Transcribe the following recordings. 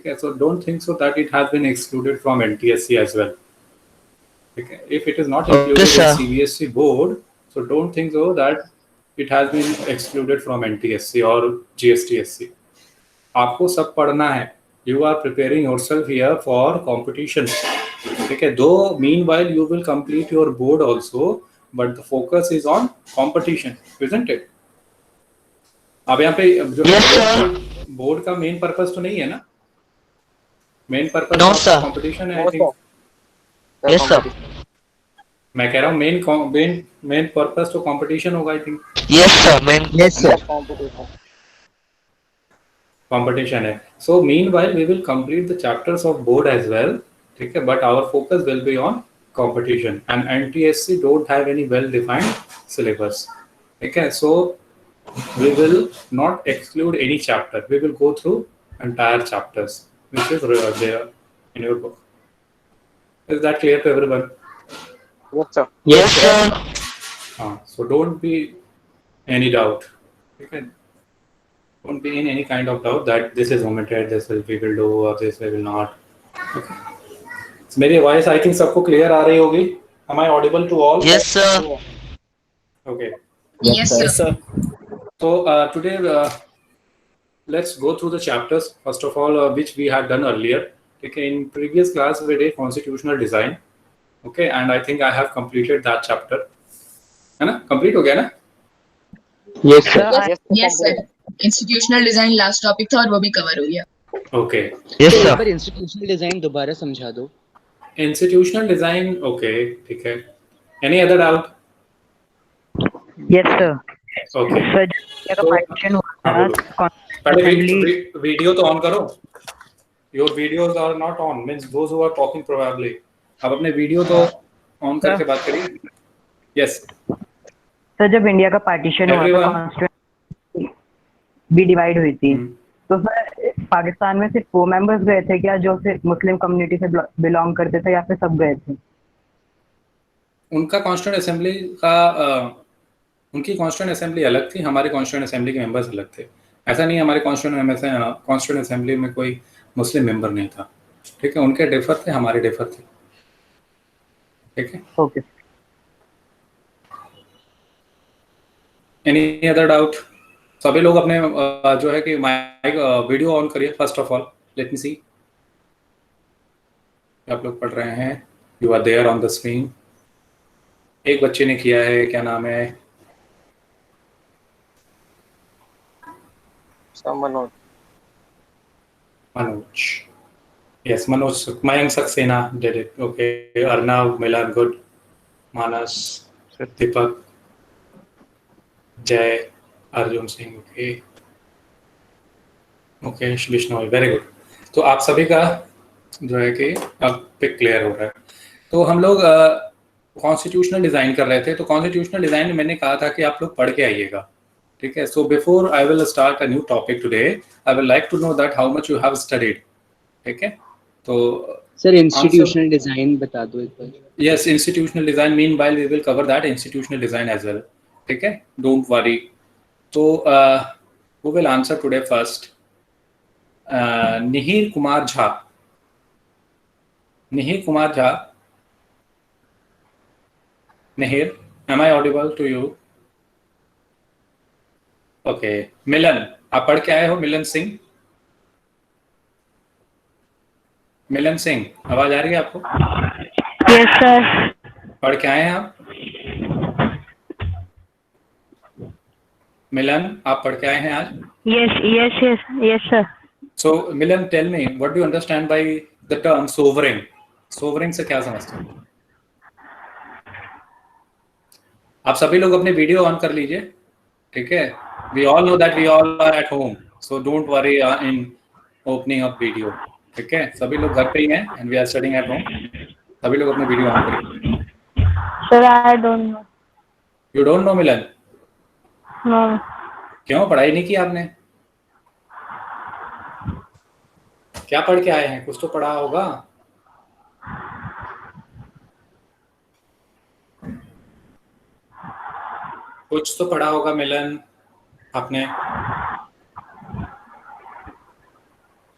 ठीक है, so don't think so that it has been excluded from NTSC as well. Okay. If it is not included in CBSE board, so don't think so that it has been excluded from NTSC or GSTSC. आपको सब पढ़ना है. You are preparing yourself here for competition. Okay, though meanwhile you will complete your board also, but the focus is on competition, isn't it? अब यहाँ पे जो board का main purpose तो नहीं है ना? मेन पर्पस आपका कंपटीशन है, आई थिंक. Yes sir. मैं कह रहा हूँ मेन पर्पस तो कंपटीशन होगा, I think. Yes sir. Competition है. So meanwhile we will complete the chapters of board as well. ठीक है, but our focus will be on competition, and NTSC don't have any well defined syllabus. Okay, so we will not exclude any chapter. We will go through entire chapters which is there in your book. Is that clear to everyone? Yes sir. So don't be any doubt. Okay, don't be in any kind of doubt that this is omitted, this we will do, or this we will not. Okay. मेरी voice I think सबको clear आ रही होगी. Am I audible to all? Yes sir. Okay. Yes sir. So today let's go through the chapters first of all which we had done earlier. Okay, in previous class we did constitutional design. Okay, and I think I have completed that chapter. है ना? Complete हो गया ना? Yes sir. Yes sir. Institutional design last topic था और वो भी cover हो गया. Okay. Yes sir. पर institutional design दोबारा समझा दो. Institutional design, okay, ठीक है. Any other doubt? Yes sir. Okay. Sir, जब partition हुआ था, पहले वीडियो तो ऑन करो. Your videos are not on, means those who are talking probably. अब अपने वीडियो तो ऑन करके बात करिए. Yes. सर जब इंडिया का पार्टीशन हुआ था, कॉन्स्टिट्यूएंसी भी डिवाइड हुई थी, तो सर पाकिस्तान में सिर्फ वो मेंबर्स गए थे क्या जो सिर्फ मुस्लिम कम्युनिटी से बिलोंग करते थे, या फिर सब गए थे? उनका कॉन्स्टिट्यूएंट असेंबली का उनकी कॉन्स्टिट्यूएंट असेंबली अलग थी, हमारे कॉन्स्टिट्यूएंट असेंबली के मेंबर्स अलग थे. ऐसा नहीं हमारे कॉन्स्टिट्यूएंट असेंबली में कोई मुस्लिम मेंबर नहीं था. ठीक है, उनके डिफर थे, हमारे डिफर थे. ठीक है. ओके. Any other doubt? सभी लोग अपने जो है कि माइक वीडियो ऑन करिए. First of all let me see आप लोग पढ़ रहे हैं. You are there on the screen. एक बच्चे ने किया है, क्या नाम है? Manoj. Yes, Manoj. Mayank Saxena did it. Okay. Arnav, Milan, good. Manas, Deepak, Jay, Arjun Singh. Okay. Okay, Vishnu, very good. तो आप सभी का जो है कि अब पिक क्लियर हो रहा है. तो हम लोग कॉन्स्टिट्यूशनल डिजाइन कर रहे थे. तो कॉन्स्टिट्यूशनल डिजाइन में मैंने कहा था कि आप लोग पढ़ के आइएगा. ठीक है. So before I will start a new topic today, I will like to know that how much you have studied. ठीक है. तो सर इंस्टीट्यूशनल डिजाइन बता दो एक बार. Yes, institutional design. Meanwhile we will cover that institutional design as well. ठीक है, don't worry. तो who will answer today first? Nihir Kumar Jha. Nihir Kumar Jha. Nihir, am I audible to you? Okay. मिलन, आप पढ़ के आए हो? मिलन सिंह. मिलन सिंह, आवाज आ रही है आपको? Yes sir. पढ़ के आए हैं आप? मिलन, आप पढ़ के आए हैं आज? Yes yes yes yes sir. So Milan, tell me what do you understand by the term sovereign? Sovereign से क्या समझते हो? आप सभी लोग अपने वीडियो ऑन कर लीजिए. ठीक है. We all know that we all are at home, so don't worry in opening up video. ठीक है, सभी लोग घर पे ही हैं and we are studying at home. सभी लोग अपने वीडियो ऑन करिए. Sir I don't know. You don't know Milan? No. क्यों, पढ़ाई नहीं की आपने? क्या पढ़ के आए हैं? कुछ तो पढ़ा होगा. कुछ तो पढ़ा होगा मिलन आपने.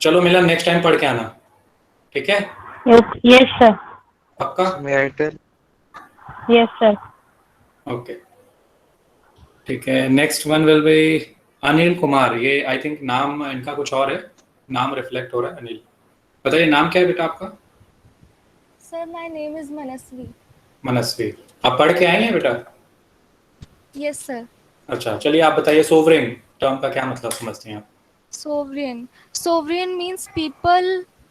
चलो मिलन, नेक्स्ट टाइम पढ़ के आना, ठीक है? Yes, sir. पक्का? May I tell? Yes, sir. Okay, ठीक है। Next one will be Anil Kumar. ये आई थिंक नाम इनका कुछ और है, नाम रिफ्लेक्ट हो रहा है। अनिल, बताइए नाम क्या है बेटा आपका? Sir, my name is Manasvi. मनस्वी। आप पढ़ के आए हैं बेटा? Yes, sir. अच्छा, चलिए आप बताइए सोवरेन टर्म का क्या मतलब समझते हैं आप? Sovereign. Sovereign means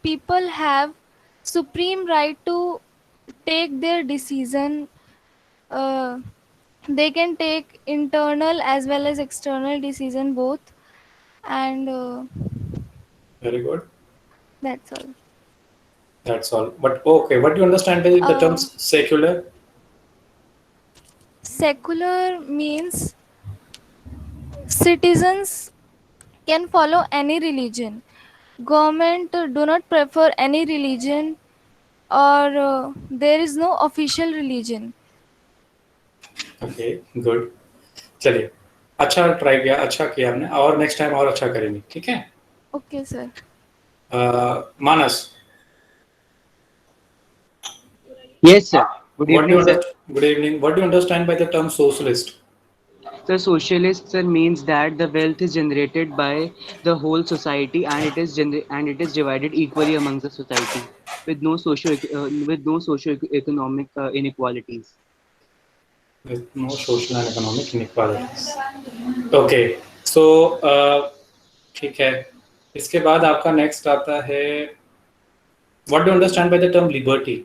people have supreme right to take their decision. They can take internal as well as external decision both, and very good, that's all. That's all. But okay, what do you understand by the term secular? Secular means citizens can follow any religion. Government do not prefer any religion, or there is no official religion. Okay, good. चलिए, अच्छा try किया, अच्छा किया हमने, और next time और अच्छा करेंगे, ठीक है? Okay, sir. Manas, Yes, sir. Good what do you evening, sir. good evening. What do you understand by the term socialist? Sir, socialist, sir, means that the wealth is generated by the whole society and it is divided equally among the society with no socio-economic inequalities. With no social and economic inequalities. Okay, so ठीक है। इसके बाद आपका next आता है, what do you understand by the term liberty?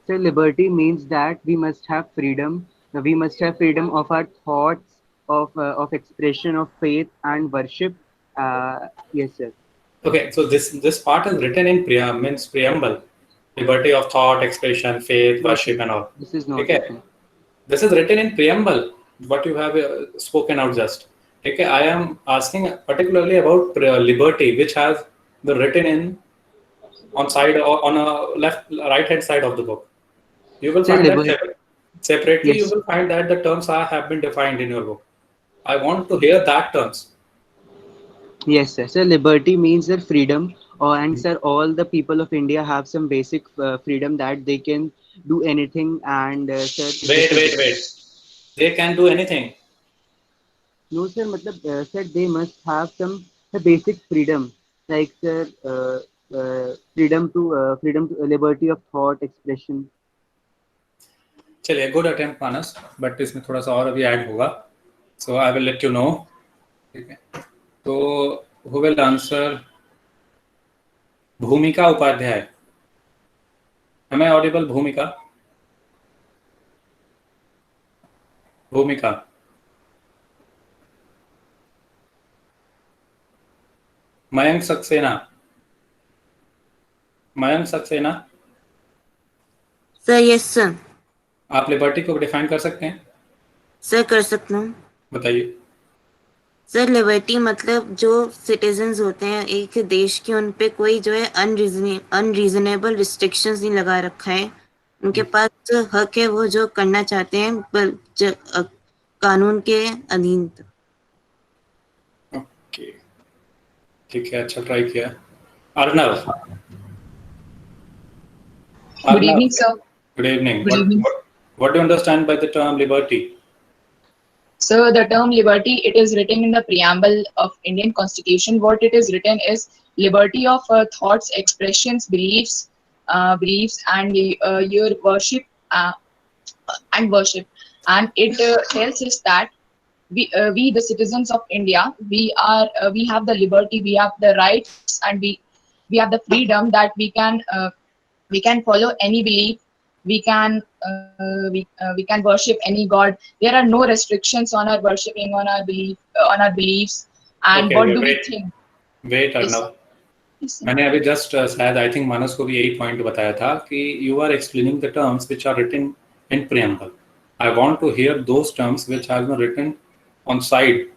So liberty means that we must have freedom. We must have freedom of our thoughts, of expression of faith and worship. Yes, sir. Okay, so this part is written in preamble. Liberty of thought, expression, faith, worship, and all. This is not Okay, written. this is written in preamble. What you have spoken out just. Okay, I am asking particularly about liberty, which has the written in on side or on a right hand side of the book. You will Sir, find that liberty. separately. Yes. You will find that the terms have been defined in your book. I want to hear that terms. Yes, sir. So liberty means their freedom, and sir, all the people of India have some basic freedom that they can do anything. And sir, Wait. They can do anything. No, sir. Matlab, sir, they must have some basic freedom, like sir, freedom to liberty of thought, expression. चलिए, good attempt Manas, but इसमें थोड़ा सा और अभी add होगा, so I will let you know, ठीक है? तो हु विल आंसर? भूमिका उपाध्याय, am I audible? भूमिका। Mayank Saxena. Sir yes sir. आप लिबर्टी को डिफाइन कर सकते हैं? सर कर सकता हूँ। बताइए। सर लिबर्टी मतलब जो सिटीजन्स होते हैं एक देश के, उन पे कोई जो है अनरीजनेबल रिस्ट्रिक्शंस नहीं लगा रखा है। उनके पास जो हक है वो जो करना चाहते हैं कानून के अधीन। ओके, ठीक है, अच्छा ट्राई किया। Arnav. Good evening, sir. Good evening. Good evening. What do you understand by the term liberty? So the term liberty, it is written in the preamble of Indian Constitution. What it is written is liberty of thoughts, expressions, beliefs, and your worship and worship. And it tells us that we the citizens of India, we have the liberty, we have the rights, and we have the freedom that we can follow any belief. We can worship any god. There are no restrictions on our worshipping, on our beliefs. And Okay, what do we wait. think? Wait, Yes. Arnav, Yes, sir. मैंने अभी just शायद I think मानस को भी यही point बताया था कि you are explaining the terms which are written in preamble. I want to hear those terms which have been written on side,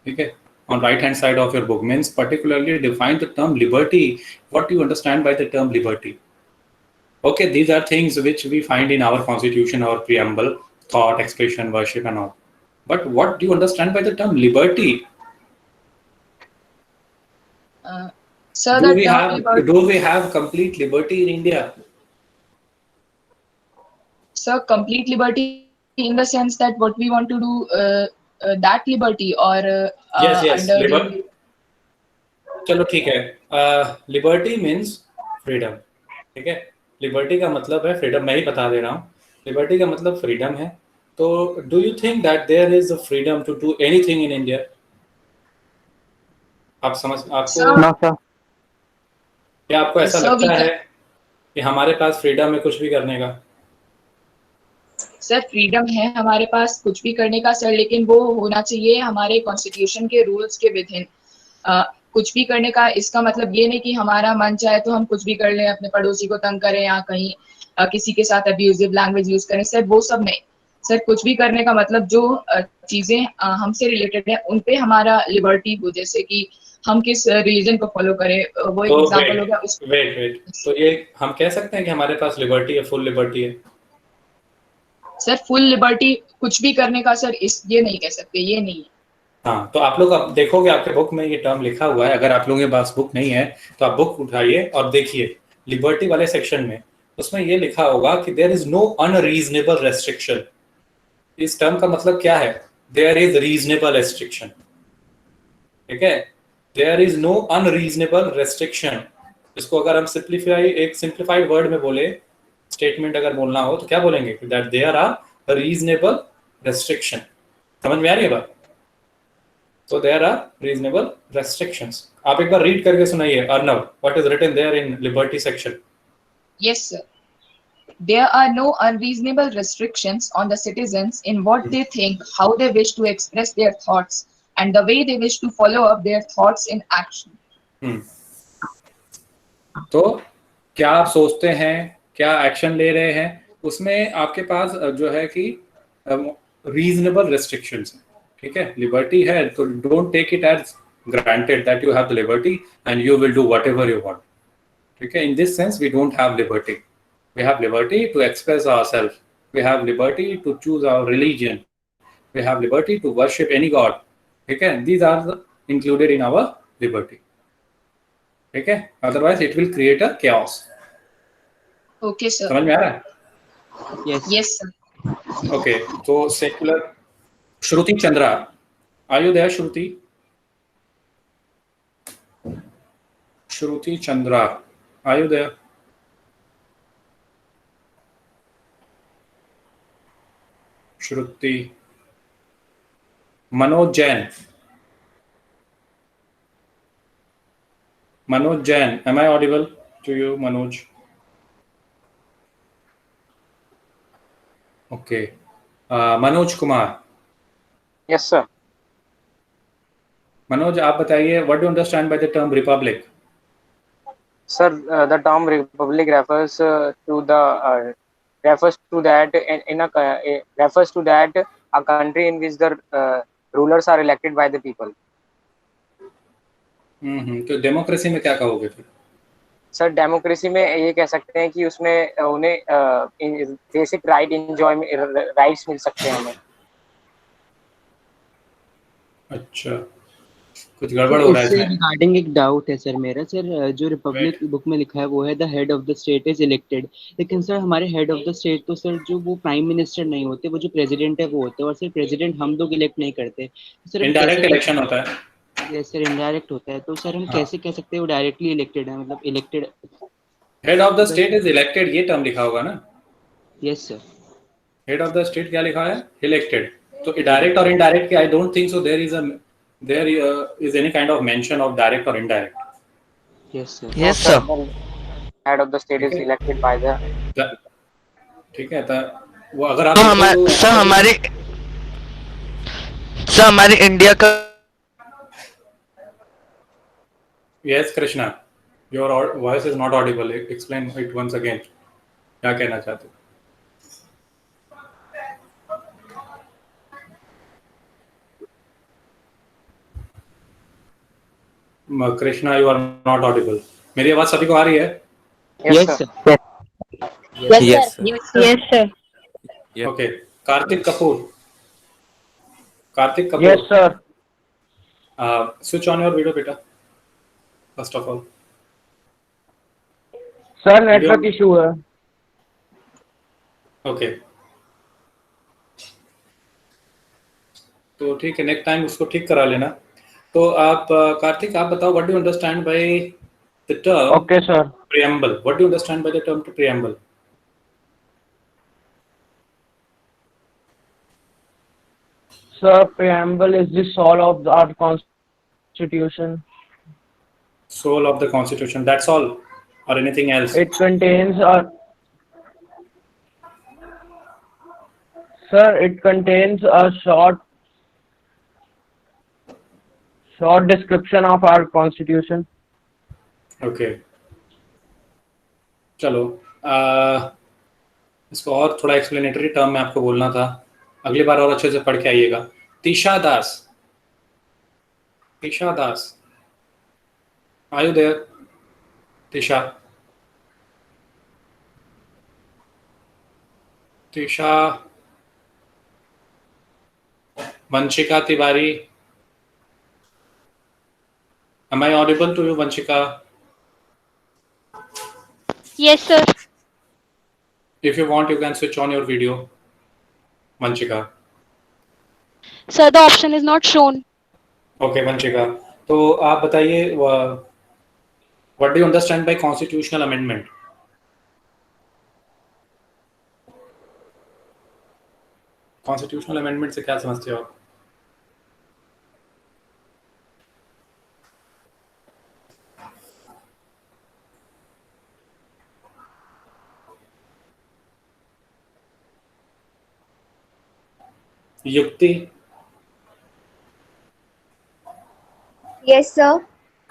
ठीक है, on right hand side of your book, means particularly define the term liberty. What do you understand by the term liberty? Okay, these are things which we find in our constitution, our preamble, thought, expression, worship and all. But what do you understand by the term liberty? Sir, Do the we term have liberty, complete liberty in India? sir, complete liberty in the sense that what we want to do, that liberty, or Yes. under the. चलो ठीक है. Liberty means freedom. ठीक है. Liberty का मतलब है freedom. मैं ही बता दे रहा हूँ. लिबर्टी का मतलब फ्रीडम है. तो do you think that there is a freedom to do anything in India? आप समझ आपको नो सर। क्या आपको ऐसा Sir, लगता है कि हमारे पास फ्रीडम है कुछ भी करने का? सर फ्रीडम है हमारे पास कुछ भी करने का सर, लेकिन वो होना चाहिए हमारे कॉन्स्टिट्यूशन के रूल्स के विदिन. कुछ भी करने का इसका मतलब ये नहीं कि हमारा मन चाहे तो हम कुछ भी कर लें, अपने पड़ोसी को तंग करें या कहीं किसी के साथ अब्यूजिव लैंग्वेज यूज करें. सर वो सब नहीं. सर कुछ भी करने का मतलब जो चीजें हमसे रिलेटेड है उन पे हमारा लिबर्टी हो, जैसे कि हम किस रिलीजन को फॉलो करें, वो एक तो एग्जांपल हो गया. वेट. तो ये हम कह सकते हैं कि हमारे पास लिबर्टी है, फुल लिबर्टी है? सर फुल लिबर्टी कुछ भी करने का सर इस ये नहीं कह सकते, ये नहीं है. हाँ, तो आप लोग अब देखोगे आपके बुक में ये टर्म लिखा हुआ है. अगर आप लोगों के पास बुक नहीं है तो आप बुक उठाइए और देखिए लिबर्टी वाले सेक्शन में. उसमें ये लिखा होगा कि there is no unreasonable restriction. इस टर्म का मतलब क्या है? There is reasonable restriction. ठीक है. There is no unreasonable restriction. इसको अगर हम सिंप्लीफाइड वर्ड में बोले, स्टेटमेंट अगर बोलना हो तो क्या बोलेंगे? That there are reasonable restriction. समझ में आ रही है बात? So there are reasonable restrictions. आप एक बार रीड करके सुनाइए Arnav, what is written there in liberty section. Yes, sir. There are no unreasonable restrictions on the citizens in what they think, how they wish to express their thoughts, and the way they wish to follow up their thoughts in action. तो क्या आप सोचते हैं, क्या action ले रहे हैं, उसमें आपके पास जो है कि रीजनेबल रेस्ट्रिक्शंस हैं. ठीक है. लिबर्टी है तो don't take it as granted that you have the liberty and you will do whatever you want. ठीक है. In this sense we don't have liberty. We have liberty to express ourself. We have liberty to choose our religion. We have liberty to worship any god. ठीक है. These are included in our liberty. ठीक है. Otherwise it will create a chaos. Okay, sir. समझ में आ रहा है? Yes, sir. Okay. तो secular Shruti Chandra, are you there? Shruti Chandra, are you there? Shruti. Manoj Jain, am I audible to you, Manoj? Okay. Manoj Kumar. Yes, sir. Manoj, आप बताइए, what do you understand by the term republic? Sir, the term republic refers to a country in which the rulers are elected by the people. तो democracy में क्या कहोगे फिर? Sir democracy में ये कह सकते हैं कि उसमें उन्हें बेसिक राइट्स मिल सकते हैं हमें. अच्छा, कुछ गड़बड़ हो रहा है इसमें. रिगार्डिंग एक डाउट है सर मेरा. सर जो रिपब्लिक बुक में लिखा है वो है the head of the state is elected. लेकिन सर हमारे हेड ऑफ द स्टेट तो सर जो वो प्राइम मिनिस्टर नहीं होते, वो जो प्रेसिडेंट है वो होते हैं. और सर प्रेसिडेंट हम लोग इलेक्ट नहीं करते सर. इनडायरेक्ट इलेक्शन होता है. यस सर, इनडायरेक्ट होता है. तो सर हम कैसे कह सकते हैं वो डायरेक्टली इलेक्टेड है, मतलब elected? Head of the state is elected, ये टर्म लिखा होगा ना? Yes sir. Head of the state क्या लिखा है? इलेक्टेड. तो डायरेक्ट और indirect, I don't think so there is any kind of mention of direct और indirect. Yes sir. Yes sir. Head of the state is elected by the. ठीक है. तो वो अगर आप सर हमारे इंडिया का. Yes, Krishna, your voice is not audible. Explain it once again. क्या कहना चाहते हो? Krishna, you are not audible. मेरी आवाज सभी को आ रही है? Yes sir. Yes Yes, sir. Okay. Kartik Kapoor. Yes sir. Switch on your video, beta. First of all. Sir network issue है। ओके, तो ठीक है, नेक्स्ट टाइम उसको ठीक करा लेना। तो आप कार्तिक, आप बताओ, what do you understand by the term okay sir. preamble? What do you understand by the term preamble? Sir, preamble is the soul of our constitution. Soul of the constitution, that's all, or anything else? It contains a short description of our constitution. Okay, चलो, इसको और थोड़ा explanatory term में आपको बोलना था, अगली बार और अच्छे से पढ़ के आइएगा। Tisha Das, Tisha Das, are you there? Tisha, Tisha, Vanshika Tiwari, am I audible to you, Vanshika? Yes, sir. If you want, you can switch on your video, Vanshika. Sir, the option is not shown. Okay, Vanshika. तो आप बताइए, what do you understand by constitutional amendment? Constitutional amendment से क्या समझते हो आप? युक्ति? Yes sir.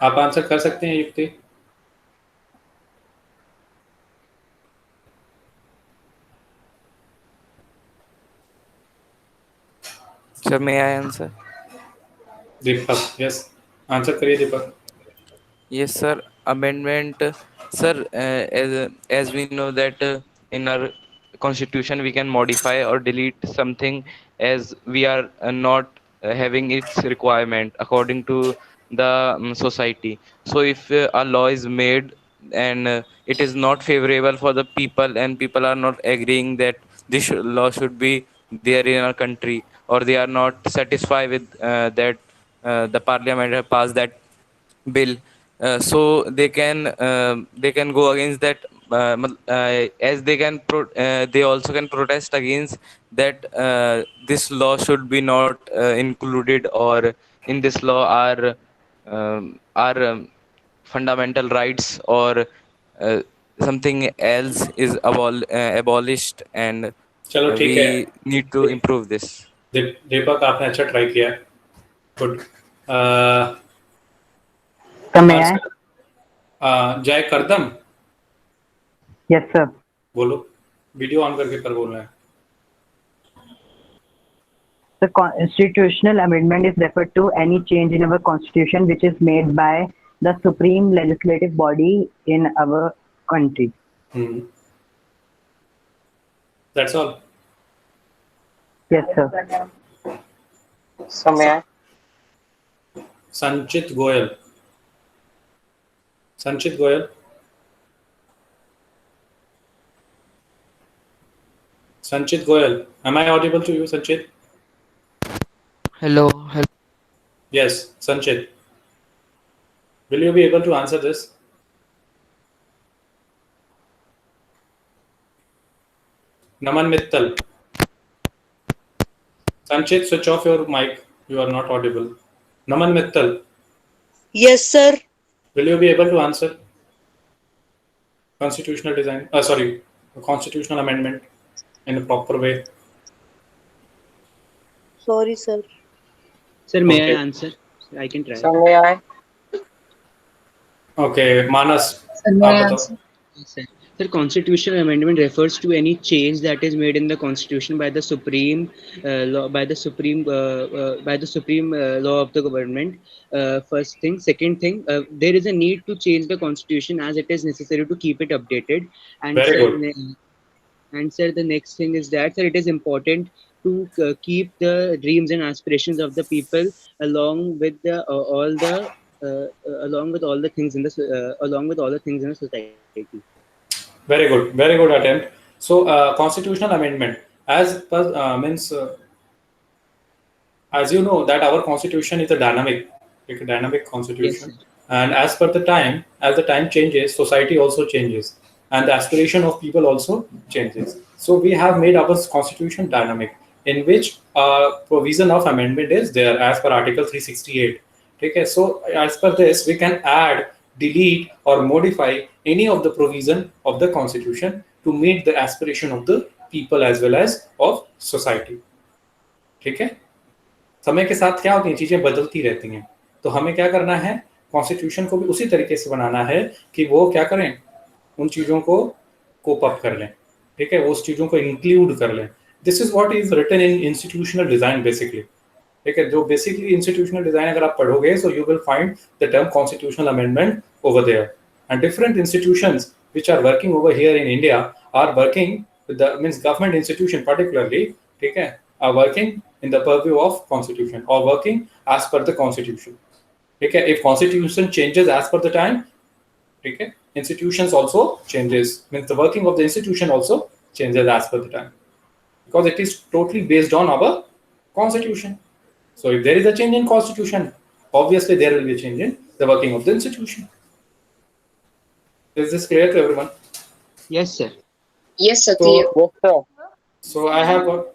आप आंसर कर सकते हैं युक्ति? Sir may I answer? Deepak, yes, answer करिए दीपक। Yes, sir. Amendment, sir. As we know that in our constitution we can modify or delete something as we are not having its requirement according to the society. So if a law is made and it is not favorable for the people and people are not agreeing that this law should be there in our country, or they are not satisfied with that the parliament has passed that bill, so they can go against that, as they also can protest against that this law should be not included, or in this law are fundamental rights, or something else is abolished, and चलो ठीक है, we need to improve this. दीपक आपने अच्छा try किया, good. समय है। जय करदम, yes sir. बोलो, वीडियो ऑन करके पर बोलना है। The constitutional amendment is referred to any change in our constitution which is made by the supreme legislative body in our country. That's all. Yes, sir. समय संचित गोयल, संचित Goyal, Sanchit Goyal, am I audible to you, Sanchit? Hello. Yes, Sanchit. Will you be able to answer this? Naman Mittal. Sanchit, switch off your mic. You are not audible. Naman Mittal. Yes, sir. Will you be able to answer? Constitutional design. Constitutional amendment in a proper way. Sorry, sir. Sir, may I answer? I can try. Sir, may I? Okay, Manas. Sir, constitutional amendment refers to any change that is made in the constitution by the supreme law, by the supreme law of the government. First thing. Second thing, there is a need to change the constitution as it is necessary to keep it updated. And Very sir, good. and sir, the next thing is that, sir, it is important to keep the dreams and aspirations of the people along with the along with all the things in the society. very good attempt. So constitutional amendment, as per means as you know that our constitution is a dynamic constitution. Yes, sir. And as per the time, as the time changes, society also changes, and the aspiration of people also changes. So we have made our constitution dynamic, in which provision of amendment is there as per Article 368. Okay, so as per this, we can add, delete, or modify any of the provision of the constitution to meet the aspiration of the people as well as of society. ठीक है, समय के साथ क्या होती है, चीजें बदलती रहती हैं, तो हमें क्या करना है, कॉन्स्टिट्यूशन को भी उसी तरीके से बनाना है कि वो क्या करें, उन चीजों को कोप अप कर लें, ठीक है, वो उस चीजों को इंक्लूड कर लें. This is what is written in institutional design basically. ठीक है, जो बेसिकली इंस्टीट्यूशनल डिजाइन अगर आप पढ़ोगे, so you will find the term constitutional amendment over there. And different institutions which are working over here in India are working with the means government institution particularly, ठीक है, are working in the purview of constitution or working as per the constitution. Okay, if constitution changes as per the time, okay, institutions also changes, means the working of the institution also changes as per the time, because it is totally based on our constitution. So if there is a change in constitution, obviously there will be a change in the working of the institution. Is this clear to everyone? Yes, sir. Yes, sir. So I have got.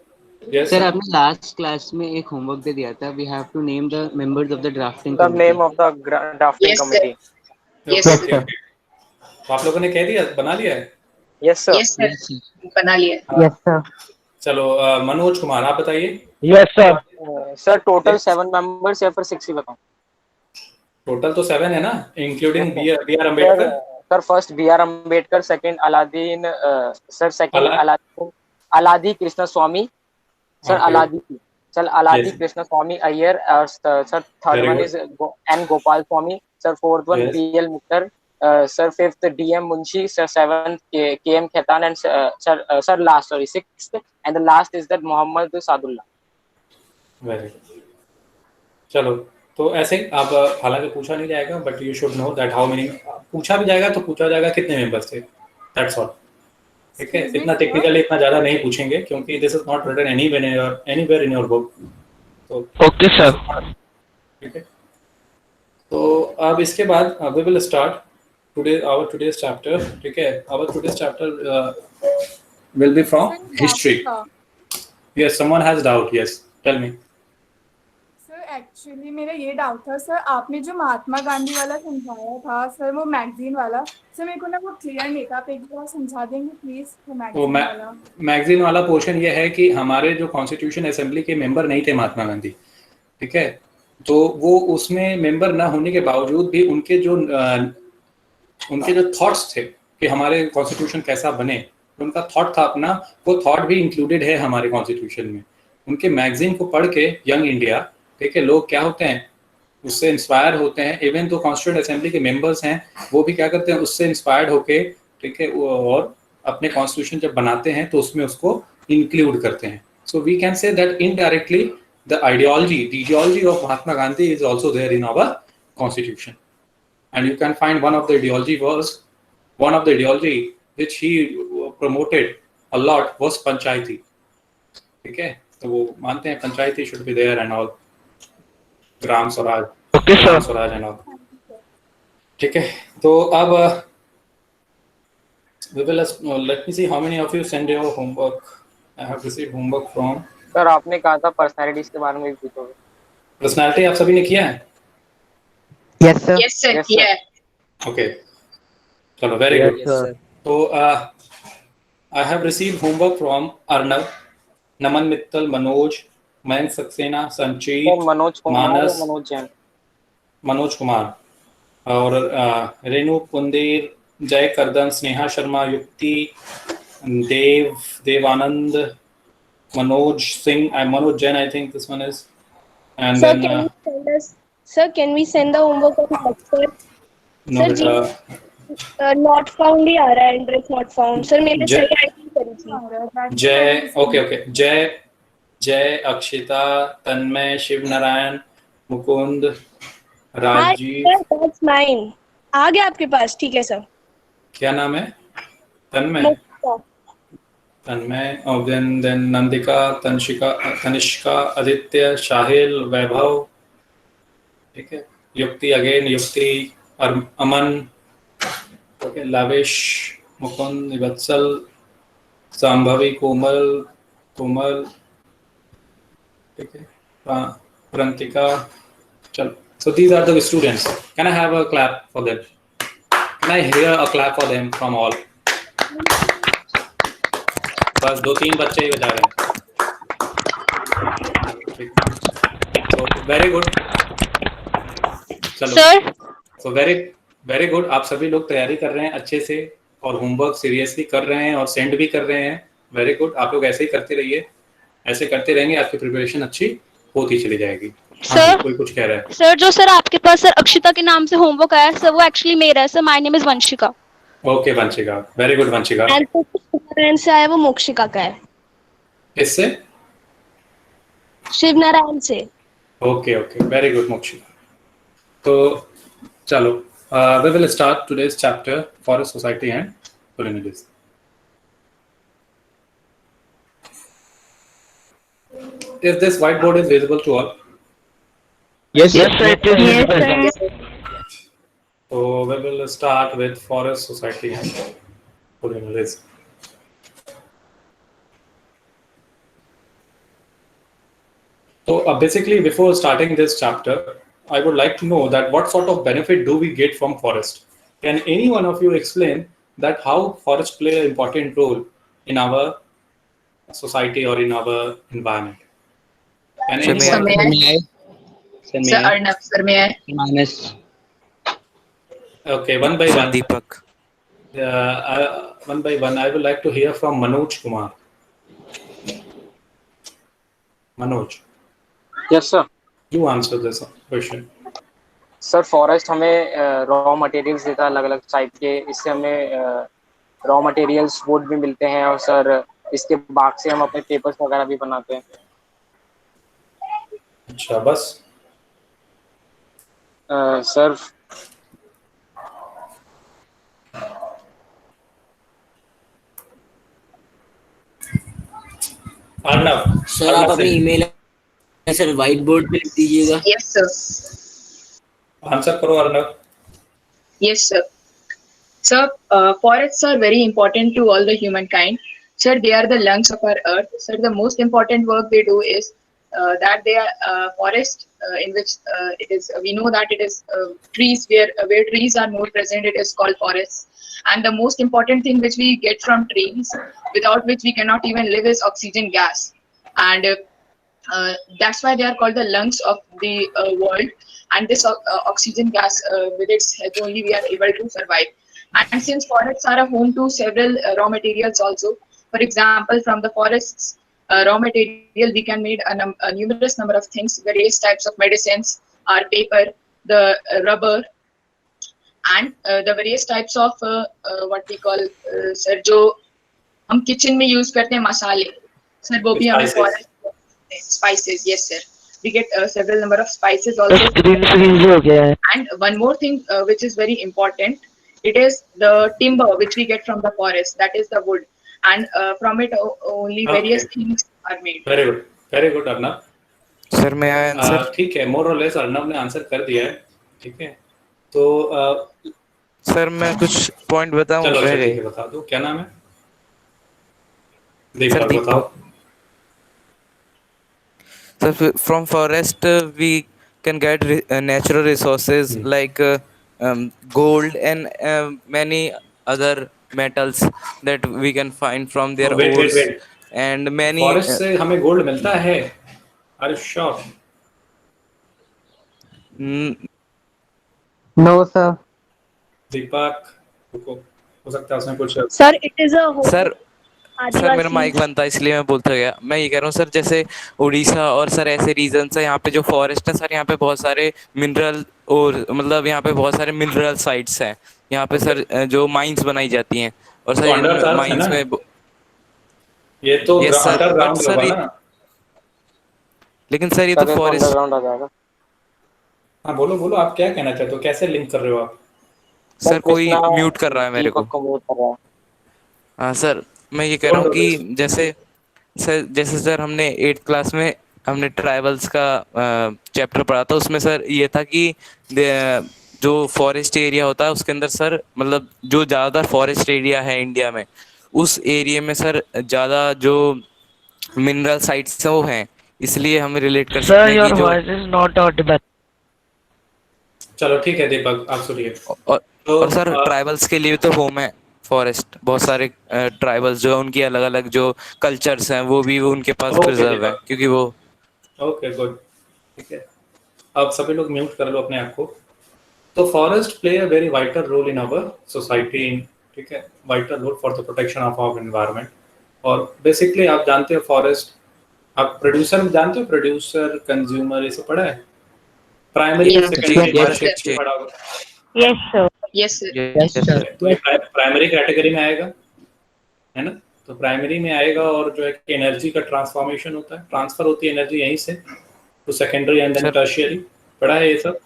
Yes, sir आपने last class में एक homework दे दिया था, we have to name the members of the drafting the name of the drafting committee. Yes, sir. तो आप लोगों ने कह दिया, बना लिया है? Yes sir. Yes, sir. बना लिया. Yes, sir. चलो मनोज कुमार आप बताइए. Yes, sir. Sir total 7 members या फिर 6 ही बताऊं? टोटल तो 7 है ना, including B R Ambedkar. Sir first B R Ambedkar, second Alladi, sir second Alladi Krishnaswami, sir Alladi Krishnaswami Ayyar, और sir third one is N Gopalaswami, sir fourth one P L Mittar, sir fifth D M Munshi, sir seventh K M Khaitan, and sir last sorry sixth and the last is that Mohammad Saadulla. Very good. चलो तो ऐसे अब हालांकि पूछा नहीं जाएगा, but you should no that how many, पूछा भी जाएगा तो पूछा जाएगा कितने मेंबर्स थे, दैट्स ऑल. ठीक है, इतना टेक्निकली इतना ज्यादा नहीं पूछेंगे, क्योंकि this is not written anywhere in your book. तो ओके सर. ठीक है, तो अब इसके बाद we will start today's chapter. ठीक है, our today's chapter will be from history. Yes, someone has doubt. Yes, tell me. Actually मेरा ये डाउट था सर, आपने जो महात्मा गांधी वाला समझाया था सर, वो मैगजीन वाला, सर मेरे को ना वो क्लियर नहीं था, आप एक बार समझा देंगे प्लीज. मैगजीन वाला पोर्शन ये है कि हमारे जो कॉन्स्टिट्यूशन असेंबली के मेंबर नहीं थे महात्मा गांधी, ठीक है, तो वो उसमें मेंबर ना होने के बावजूद भी उनके जो थॉट्स थे कि हमारे कॉन्स्टिट्यूशन कैसा बने, उनका थॉट था अपना, वो थॉट भी इंक्लूडेड है हमारे कॉन्स्टिट्यूशन में. उनके मैगजीन को पढ़ के यंग इंडिया, ठीक है, लोग क्या होते हैं, उससे इंस्पायर होते हैं. इवन तो कॉन्स्टिट्यूएंट असेंबली के मेंबर्स हैं, वो भी क्या करते हैं, उससे इंस्पायर्ड होके, ठीक है, और अपने कॉन्स्टिट्यूशन जब बनाते हैं तो उसमें उसको इंक्लूड करते हैं. So we can say that indirectly the ideology of Mahatma Gandhi is also there in our constitution, and you can find one of the ideology which he promoted a lot was panchayati. ठीक है, तो वो मानते हैं पंचायती should be there and all, Gram Swaraj. Okay sir. Swaraj and all. ठीक है, तो अब we will let me see how many of you send your homework. I have received homework from. Sir आपने कहा था पर्सनालिटीज के बारे में भी पूछोगे. पर्सनालिटी आप सभी ने किया है? Yes, sir. Yes, sir. किया है. Okay. चलो, very good. तो I have received homework from Arnav, नमन मित्तल, मनोज, मयंक सक्सेना, संचित, मानस, मनोज कुमार, और रेणु कुंदेर, जय करदन, स्नेहा शर्मा, युक्ति, Devanand, Manoj Singh, Manoj Jain, I think this one is, and sir, then can we send the homework on WhatsApp? no, not found ही आ रहा है, address not found. सर मैंने सही आईडी करी थी. जय, ओके, जय, अक्षिता, तन्मय, शिव नारायण, मुकुंद, राजीव. That's mine. आ गया आपके पास, ठीक है सर. क्या नाम है? Tanmay. Tanmay, then Nandika, Tanishka, Aditya, Shahil, Vaibhav. ठीक है. Yukti again, Yukti, Aman, okay, Lavish, Mukund, Vatsal, Sambhavi, Komal, ठीक है. Prantika, चलो. So these are the students. Can I have a clap for them? Can I hear a clap for them from all? बस 2-3 बच्चे ही बजा रहे हैं. So very good. चलो. Sir So very good. आप सभी लोग तैयारी कर रहे हैं अच्छे से और होमवर्क सीरियसली कर रहे हैं और सेंड भी कर रहे हैं. Very good. आप लोग ऐसे ही करते रहिए. ऐसे करते रहेंगे आपकी प्रिपरेशन अच्छी होती चली जाएगी. सर कोई कुछ कह रहा है. सर जो सर आपके पास सर अक्षिता के नाम से होमवर्क आया सर वो एक्चुअली मेरा है sir. My name is Vanshika. Okay Vanshika. Very good Vanshika. And से आया वो मोक्षिका का है. किससे? शिव नारायण से. Okay very good Mokshika. तो चलो we will start today's chapter Forest Society and Colonialism. Is this whiteboard is visible to all? Yes, sir. It is visible. So we will start with Forest Society and Colonialism. So basically, before starting this chapter, I would like to know that what sort of benefit do we get from forest? Can any one of you explain that how forests play an important role in our society or in our environment? Can anyone? Sir Arnab, sir may I? Manas. Okay, one by one. Deepak. One by one, I would like to hear from Manoj Kumar. Manoj. Yes sir. You answer this question. Sir forest हमें raw materials देता है अलग अलग type के. इससे हमें raw materials would भी मिलते हैं और सर इसके बाग से हम अपने पेपर्स वगैरह भी बनाते हैं. अच्छा बस. सर अर्नब सर आप अपनी ईमेल सर व्हाइट बोर्ड पे लिख दीजिएगा. Yes, sir. आंसर करो Arnab. Yes, sir. Sir, forests are very important to all the humankind. Sir, they are the lungs of our earth. Sir, the most important work they do is that they are forest in which it is. We know that it is trees where trees are more present. It is called forests. And the most important thing which we get from trees, without which we cannot even live, is oxygen gas. And that's why they are called the lungs of the world. And this oxygen gas, with its help only we are able to survive. And since forests are a home to several raw materials also, for example, from the forests raw material we can make a numerous number of things. Various types of medicines, our paper, the rubber, and the various types of what we call sir जो हम kitchen में use करते हैं मसाले, sir वो भी हमें forest spices. Yes sir, we get several number of spices also. And one more thing which is very important, it is the timber which we get from the forest, that is the wood, and from it only various things are made. Very good Arnab. Sir मैं answer. ठीक है, मोर और less Arnab ने answer कर दिया है. ठीक है, तो सर मैं कुछ पॉइंट बताऊं. चलो ठीक है, बता दो. क्या नाम है? दीपक बताओ. So from forest we can get natural resources like gold and many other metals that we can find from their ores. And many forest से हमें gold मिलता है. Are you sure? No sir. दीपक हो सकता है उसने कुछ. Sir it is a sir मेरा माइक बंद था इसलिए मैं बोलता गया. मैं ये कह रहा हूँ सर, जैसे उड़ीसा और सर ऐसे रीजन है यहाँ पे जो फॉरेस्ट है सर, यहाँ पे बहुत सारे मिनरल और मतलब यहाँ पे बहुत सारे मिनरल साइट्स हैं. यहाँ पे सर जो माइंस बनाई जाती हैं और सर इन माइंस में ये तो अंडरग्राउंड होगा ना. लेकिन सर ये तो फॉरेस्ट अंडरग्राउंड आ जाएगा. हाँ बोलो आप क्या कहना चाहते हो, कैसे लिंक कर रहे हो आप? सर कोई म्यूट कर रहा है मेरे को. हाँ सर, मैं ये कह रहा हूँ कि जैसे सर हमने 8th क्लास में हमने ट्राइबल्स का चैप्टर पढ़ा था, उसमें सर ये था कि जो फॉरेस्ट एरिया होता है उसके अंदर सर, मतलब जो ज़्यादातर फॉरेस्ट एरिया है इंडिया में, उस एरिया में सर ज़्यादा जो मिनरल साइट्स हैं वो हैं, इसलिए हम रिलेट कर सकते हैं कि जो इज नॉट ऑडिबल। चलो ठीक है दीपक, आप सुनिए। और सर ट्राइबल्स के लिए तो होम है फॉरेस्ट, बहुत सारे ट्राइबल्स जो है उनकी अलग अलग जो कल्चर्स हैं वो भी उनके पास प्रिजर्व है, क्योंकि वो ओके गुड, ठीक है। अब सभी लोग म्यूट कर लो अपने आप को। तो forest play a very vital role in our society, ठीक है, vital role for the protection of our environment. और बेसिकली आप जानते हो फॉरेस्ट, आप प्रोड्यूसर जानते हो, प्रोड्यूसर कंज्यूमर ये सब पढ़ा है, प्राइमरी सेकेंडरी पढ़ा होगा। Yes sir. तो ये प्राइमरी कैटेगरी में आएगा, है ना। तो प्राइमरी में आएगा, और जो है कि एनर्जी का ट्रांसफॉर्मेशन होता है, ट्रांसफर होती है एनर्जी यहीं से तो सेकेंडरी एंड देन टर्शियरी। पढ़ा है ये सब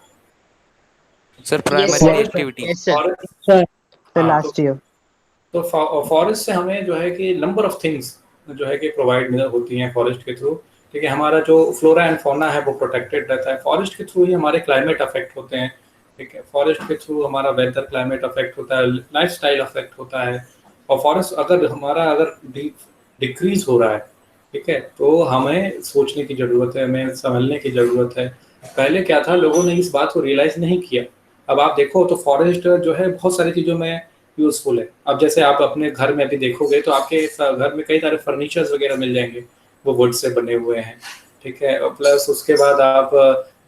sir? Primary activity sir last year. तो फॉरेस्ट से हमें जो है कि नंबर ऑफ थिंग्स जो है कि प्रोवाइड होती हैं फॉरेस्ट के थ्रू, ठीक है। हमारा जो फ्लोरा एंड फौना है वो प्रोटेक्टेड रहता है, फॉरेस्ट के थ्रू ही हमारे क्लाइमेट अफेक्ट होते हैं, ठीक है। फॉरेस्ट के थ्रू हमारा वेदर क्लाइमेट अफेक्ट होता है, लाइफ स्टाइल अफेक्ट होता है। और फॉरेस्ट अगर डिक्रीज हो रहा है, ठीक है, तो हमें सोचने की ज़रूरत है, हमें संभलने की ज़रूरत है। पहले क्या था, लोगों ने इस बात को रियलाइज़ नहीं किया। अब आप देखो तो फॉरेस्ट जो है बहुत सारी चीज़ों में यूज़फुल है। अब जैसे आप अपने घर में अभी देखोगे तो आपके घर में कई सारे फर्नीचर्स वगैरह मिल जाएंगे, वो वुड से बने हुए हैं, ठीक है। प्लस उसके बाद आप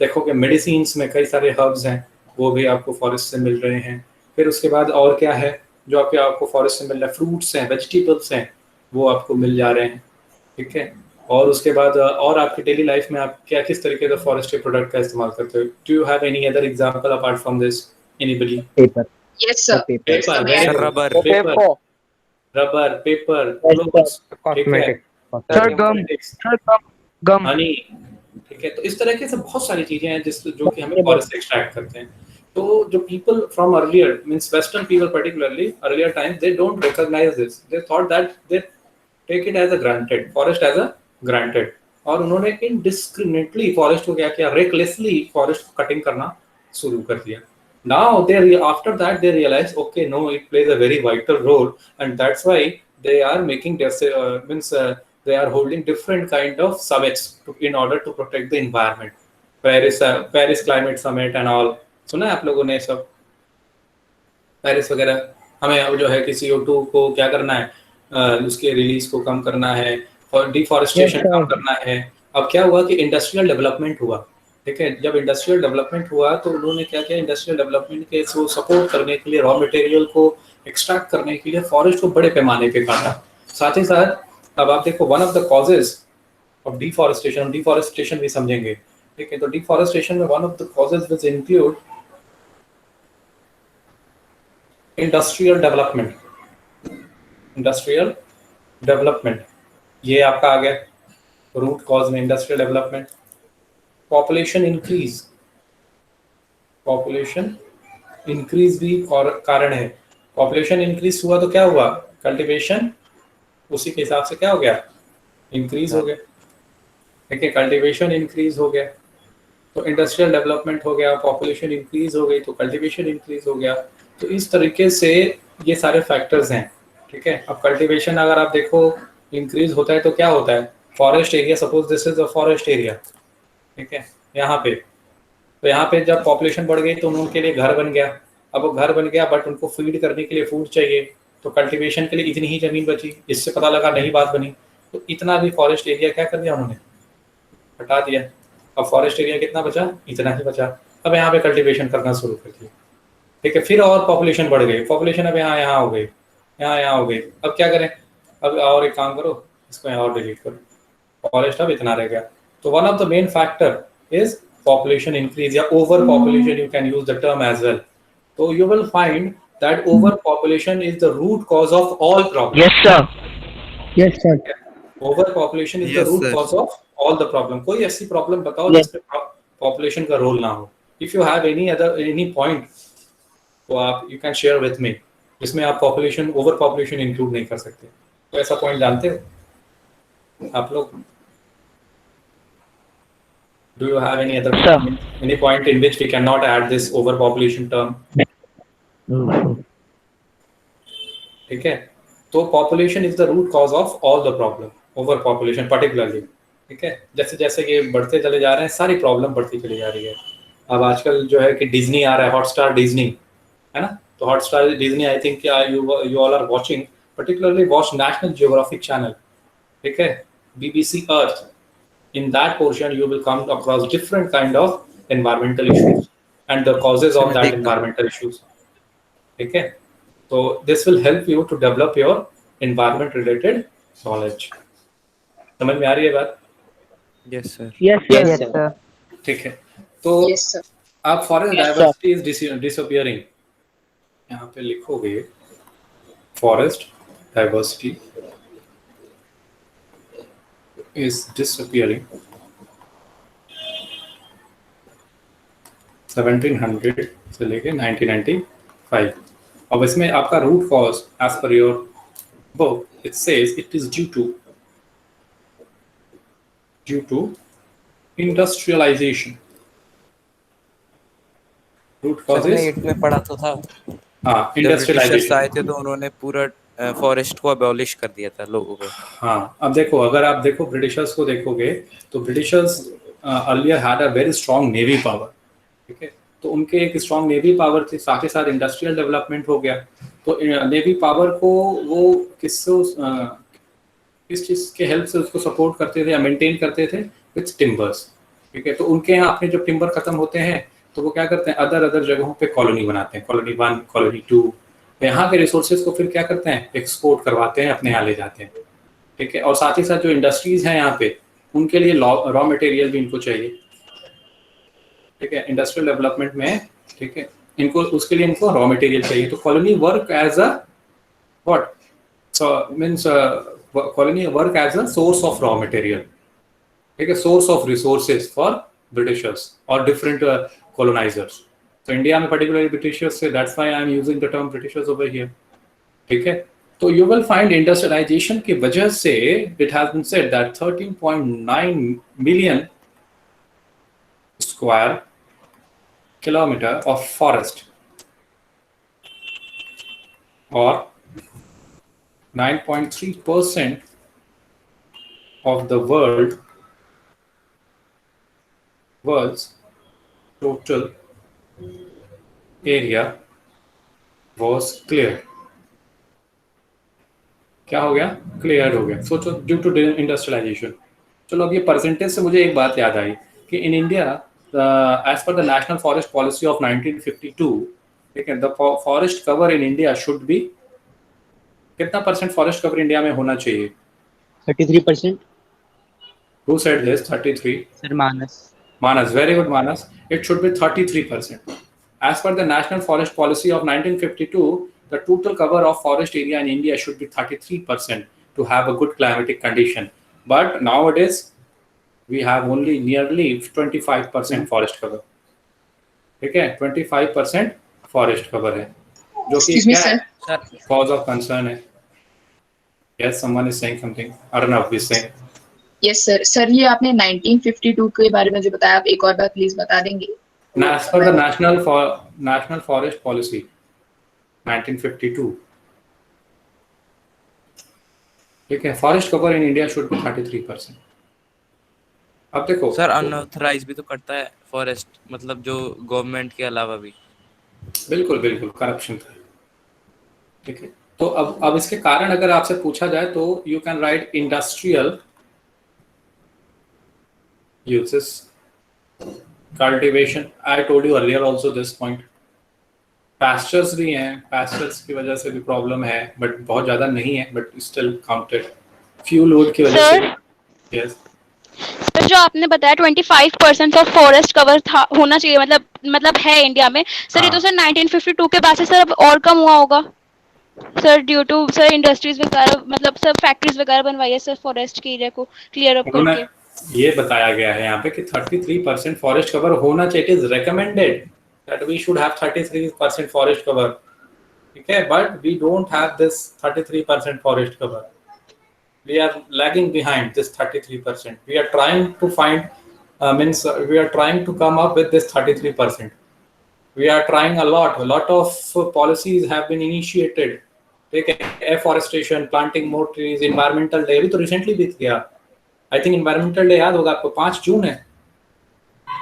देखोगे मेडिसिन्स में कई सारे हर्ब्स हैं, वो भी आपको फॉरेस्ट से मिल रहे हैं। फिर उसके बाद और क्या है जो आपको फॉरेस्ट से मिल रहा है, फ्रूट्स हैं, वेजिटेबल्स हैं, वो आपको मिल जा रहे हैं, ठीक है। और उसके बाद और आपकी डेली लाइफ में आप क्या किस तरीके का फॉरेस्ट के प्रोडक्ट का इस्तेमाल करते हो? Do you have any other example apart from this? Anybody? Paper. Yes sir. Paper, rubber, paper, clothes, cosmetic, sir gum, honey, ठीक है। तो इस तरह के से बहुत सारी चीजें हैं जो कि हमें फॉरेस्ट से एक्सट्रैक्ट करते हैं। तो जो people from earlier means western people particularly earlier time, they don't recognise this, they thought that they take it as a granted, forest as a granted. और उन्होंने इनडिस्क्रिमिनेटली फॉरेस्ट को क्या किया, रेकलेसली फॉरेस्ट को कटिंग करना शुरू कर दिया। Now after that they realize, okay, no, it plays a very vital role, and that's why they are making they are holding different kind of summits in order to protect the environment. Paris Climate Summit and all, सुना है आप लोगों ने सब? Paris वगैरह, हमें जो है कि CO2 को क्या करना है, उसके रिलीज को कम करना है और डिफॉरेस्टेशन कम करना है। अब क्या हुआ कि इंडस्ट्रियल डेवलपमेंट हुआ, ठीक है। जब इंडस्ट्रियल डेवलपमेंट हुआ तो उन्होंने क्या किया, इंडस्ट्रियल डेवलपमेंट के सपोर्ट करने के लिए, रॉ मटेरियल को एक्सट्रैक्ट करने के लिए फॉरेस्ट को बड़े पैमाने पे काटा। साथ ही साथ अब आप देखो one of the causes of deforestation भी समझेंगे, ठीक है। तो डिफॉरेस्टेशन में one of the causes which include industrial development, ये आपका आ गया रूट कॉज में, इंडस्ट्रियल डेवलपमेंट। पॉपुलेशन इंक्रीज भी कारण है। पॉपुलेशन इंक्रीज हुआ तो क्या हुआ, कल्टीवेशन उसी के हिसाब से क्या हो गया, इंक्रीज हो गया, ठीक है। कल्टीवेशन इंक्रीज हो गया तो इंडस्ट्रियल डेवलपमेंट हो गया, पॉपुलेशन इंक्रीज हो गई तो कल्टीवेशन इंक्रीज हो गया। तो इस तरीके से ये सारे फैक्टर्स हैं, ठीक है। अब कल्टीवेशन अगर आप देखो इंक्रीज होता है तो क्या होता है, forest area, suppose this is a forest area, ठीक है। यहाँ पे जब पॉपुलेशन बढ़ गई तो उनके लिए घर बन गया। अब वो घर बन गया बट उनको फीड करने के लिए फूड चाहिए, तो कल्टीवेशन के लिए इतनी ही जमीन बची। इससे पता लगा नहीं बात बनी, तो इतना भी फॉरेस्ट एरिया क्या कर दिया उन्होंने, हटा दिया। अब फॉरेस्ट एरिया कितना बचा, इतना ही बचा। अब यहाँ पे कल्टीवेशन करना शुरू कर दिया, ठीक है। फिर और पॉपुलेशन बढ़ गई, पॉपुलेशन अब यहाँ हो गई, यहाँ हो गई। अब क्या करें, अब और एक काम करो, इसको यहाँ और डिलीट करो, फॉरेस्ट अब इतना रह गया। तो one of the main factor is population increase या overpopulation, you can use the term as well. So you will find that overpopulation is the root cause of all problems. Yes sir. Overpopulation is the root cause of all the problem. कोई ऐसी problem बताओ जिसमें population का role ना हो. If you have any point, तो आप you can share with me. इसमें आप पॉपुलेशन ओवर पॉपुलेशन इंक्लूड नहीं कर सकते। तो ऐसा पॉइंट जानते हो आप लोग? Do you have any other any point in which we cannot add this overpopulation term? ठीक है, तो population is the root cause of all the problem, overpopulation particularly। ठीक है, जैसे जैसे ये बढ़ते चले जा रहे हैं सारी प्रॉब्लम बढ़ती चली जा रही है। अब आजकल जो है कि डिज्नी आ रहा है, हॉटस्टार डिज्नी, है ना? तो Hotstar Disney I think you all are watching, particularly watch National Geographic channel, ठीक है, BBC Earth। In that portion you will come across different kind of environmental issues and the causes of that environmental issues। ठीक है, so this will help you to develop your environment related knowledge। समझ में आ रही है बात? Yes sir। Yes sir। ठीक है, तो आप forest diversity is disappearing, यहाँ पे लिखोगे forest diversity is disappearing 1700 से लेके 1995। अब इसमें आपका root cause as per your book it says it is due to industrialisation. Root cause में पढ़ा तो था। हाँ, इंडस्ट्रियलाइजेशन आए थे तो उन्होंने पूरा फॉरेस्ट को अबॉलिश कर दिया था लोगों को। हाँ, अब देखो, अगर आप देखो ब्रिटिशर्स को देखोगे तो Britishers earlier had a very strong navy power. ठीक है, तो उनके एक स्ट्रॉन्ग नेवी पावर थी, साथ ही साथ इंडस्ट्रियल डेवलपमेंट हो गया। तो नेवी पावर को वो किस चीज़ के हेल्प से उसको सपोर्ट करते थे या मेंटेन करते थे? With timbers. ठीक है, तो उनके यहाँ अपने जब टिम्बर खत्म होते हैं तो वो क्या करते हैं, अदर जगहों पे कॉलोनी बनाते हैं, कॉलोनी 1 कॉलोनी 2। यहाँ के रिसोर्सेज को फिर क्या करते हैं, एक्सपोर्ट करवाते हैं, अपने यहाँ ले जाते हैं। ठीक है, और साथ ही साथ जो इंडस्ट्रीज हैं यहाँ पे उनके लिए रॉ मटेरियल भी इनको चाहिए। ठीक है, इंडस्ट्रियल डेवलपमेंट में, ठीक है, इनको उसके लिए इनको रॉ मटेरियल चाहिए। तो colony work as a what, so means colony work as a source of raw material. ठीक है, source of resources for Britishers और डिफरेंट colonizers। तो इंडिया में particularly Britishers से, that's why I am using the term Britishers over here। ठीक है, तो you will find industrialization की वजह से it has been said that 13.9 million square kilometer of forest or 9.3% of the world's total area was cleared। क्या हो गया? Clear हो गया। सोचो, ड्यू टू इंडस्ट्रियलाइजेशन। चलो, अब ये परसेंटेज से मुझे एक बात याद आई कि in India as per the national forest policy of 1952, ठीक है, the forest cover in India should be, कितना परसेंट फॉरेस्ट कवर इंडिया में होना चाहिए? 33%। Who said this? 33? Sir Manas, very good Manas. It should be 33%. As per the National Forest Policy of 1952, the total cover of forest area in India should be 33% to have a good climatic condition. But nowadays, we have only nearly 25% forest cover. ठीक है, 25% forest cover है, जो कि क्या cause of concern है? Yes, someone is saying something. Arnav is saying. Yes sir. Sir, ये आपने 1952 के बारे में जो बताया, आप एक और बार प्लीज बता देंगे? As per the National Forest Policy 1952, ठीक है, forest cover in India should B 33%। अब देखो सर, अनऑथराइज भी तो करता है फॉरेस्ट, मतलब जो गवर्नमेंट के अलावा भी। बिल्कुल बिल्कुल, करप्शन था। ठीक है, तो अब इसके कारण अगर आपसे पूछा जाए तो you can write industrial uses, cultivation, I told you earlier also this point। pastures भी हैं, pastures की वजह से भी प्रॉब्लम है, बट बहुत ज़्यादा नहीं है, but still counted. Fuel load की वजह से। यस सर, जो आपने बताया 25% ऑफ फॉरेस्ट कवर था होना चाहिए, मतलब है इंडिया में सर। हाँ। ये तो सर 1952 के बाद से सर अब और कम हुआ होगा sir, due to sir industries वगैरह, मतलब सब फैक्ट्रीज वगैरह बनवाई है सर फॉरेस्ट के एरिया को क्लियर अप करके। ये बताया गया है यहाँ पे कि 33% फॉरेस्ट कवर होना चाहिए। It is recommended that we should have 33% forest cover. ठीक है, but we don't have this 33% forest cover. We are lagging behind this 33%. We are trying to find we are trying to come up with this 33%. We are trying a lot of policies have been initiated. ठीक है, afforestation, planting more trees, environmental day अभी तो recently बीत गया. I think environmental day याद होगा आपको, 5 जून है.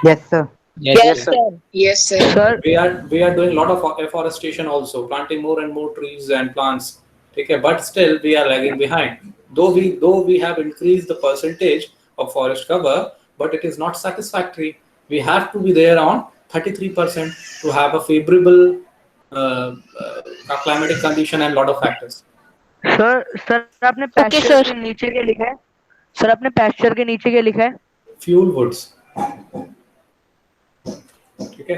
Yes sir. Yes, sir. Yes, sir. We are doing a lot of afforestation also, planting more and more trees and plants. ठीक है, but still we are lagging behind. Though we have increased the percentage of forest cover, but it is not satisfactory. We have to be there on 33% to have a favorable climatic condition and lot of factors. Sir आपने pasture के नीचे क्या लिखा है? Sir आपने pasture के नीचे क्या लिखा है? Fuel woods. ठीक है,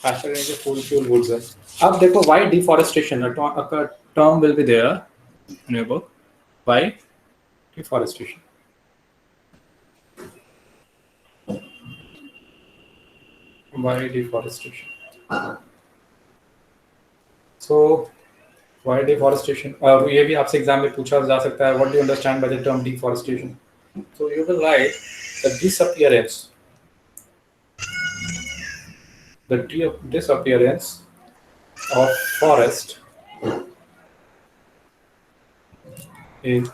पैस्चर के नीचे fuel woods है. अब देखो why deforestation, a term will be there in your book. Why deforestation? Why deforestation? So why deforestation? ये भी आपसे एग्जाम में पूछा जा सकता है. What do you understand by the term deforestation? So you will write the disappearance of forest is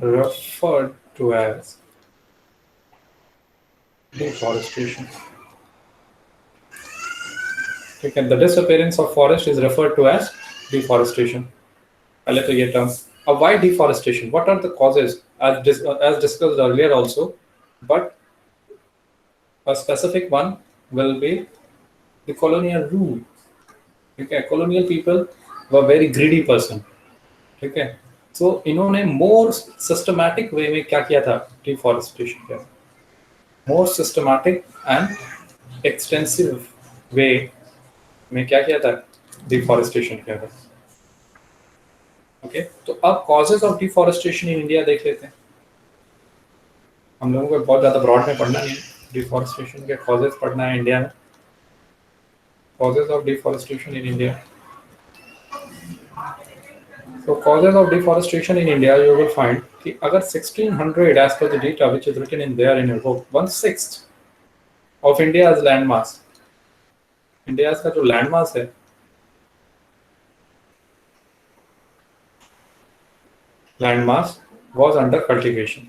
referred to as deforestation. ठीक है, the disappearance of forest is referred to as deforestation. पहले तो ये term. अब why deforestation? What are the causes? As discussed earlier also, but a specific one will be the colonial rule. ठीक है, colonial people were very greedy person. ठीक है, so इन्होंने more systematic way में क्या किया था? Deforestation किया. More systematic and extensive way में क्या किया था? डिफॉरेस्टेशन किया था. ओके, तो अब causes of deforestation in India देख लेते हैं. हम लोगों को बहुत ज़्यादा ब्रॉड में पढ़ना नहीं है, डिफॉरेस्टेशन के कॉजेज पढ़ना है इंडिया में. Causes of deforestation in India. So causes of deforestation in India, you will find कि अगर 1600 as per the data which is written in there in your book, 1/6 of India's land mass, India का जो land mass है, land mass was under cultivation.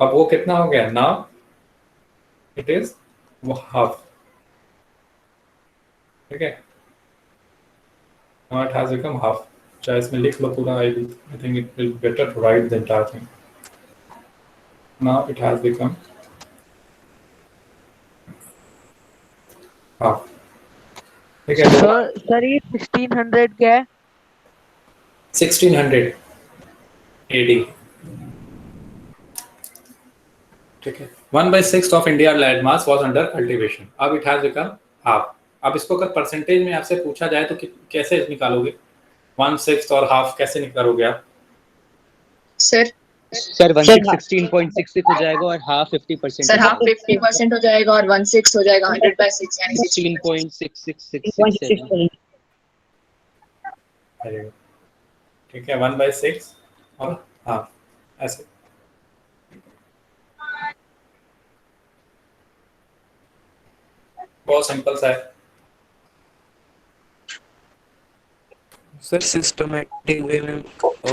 अब वो कितना हो गया? Now it is half. ठीक है, now it has become half. चाहे इसमें लिख लो पूरा. I think it will better to write the entire thing. Now it has become half. ठीक है, सर ये 1600 क्या है? 1600 AD. ठीक है, 1/6 of India land mass was under cultivation. अब it has become half. अब इसको अगर परसेंटेज में आपसे पूछा जाए तो कैसे निकालोगे? 1/6 और हाफ कैसे निकालोगे आप? सर 16.66 हो जाएगा और हाफ 50%. सर हाफ 50% हो जाएगा और 1/6 हो जाएगा 100/6 यानी 16.6667. ठीक है, 1/6 और हाफ ऐसे. बहुत सिंपल सा है सर. सिस्टमैटिक वे में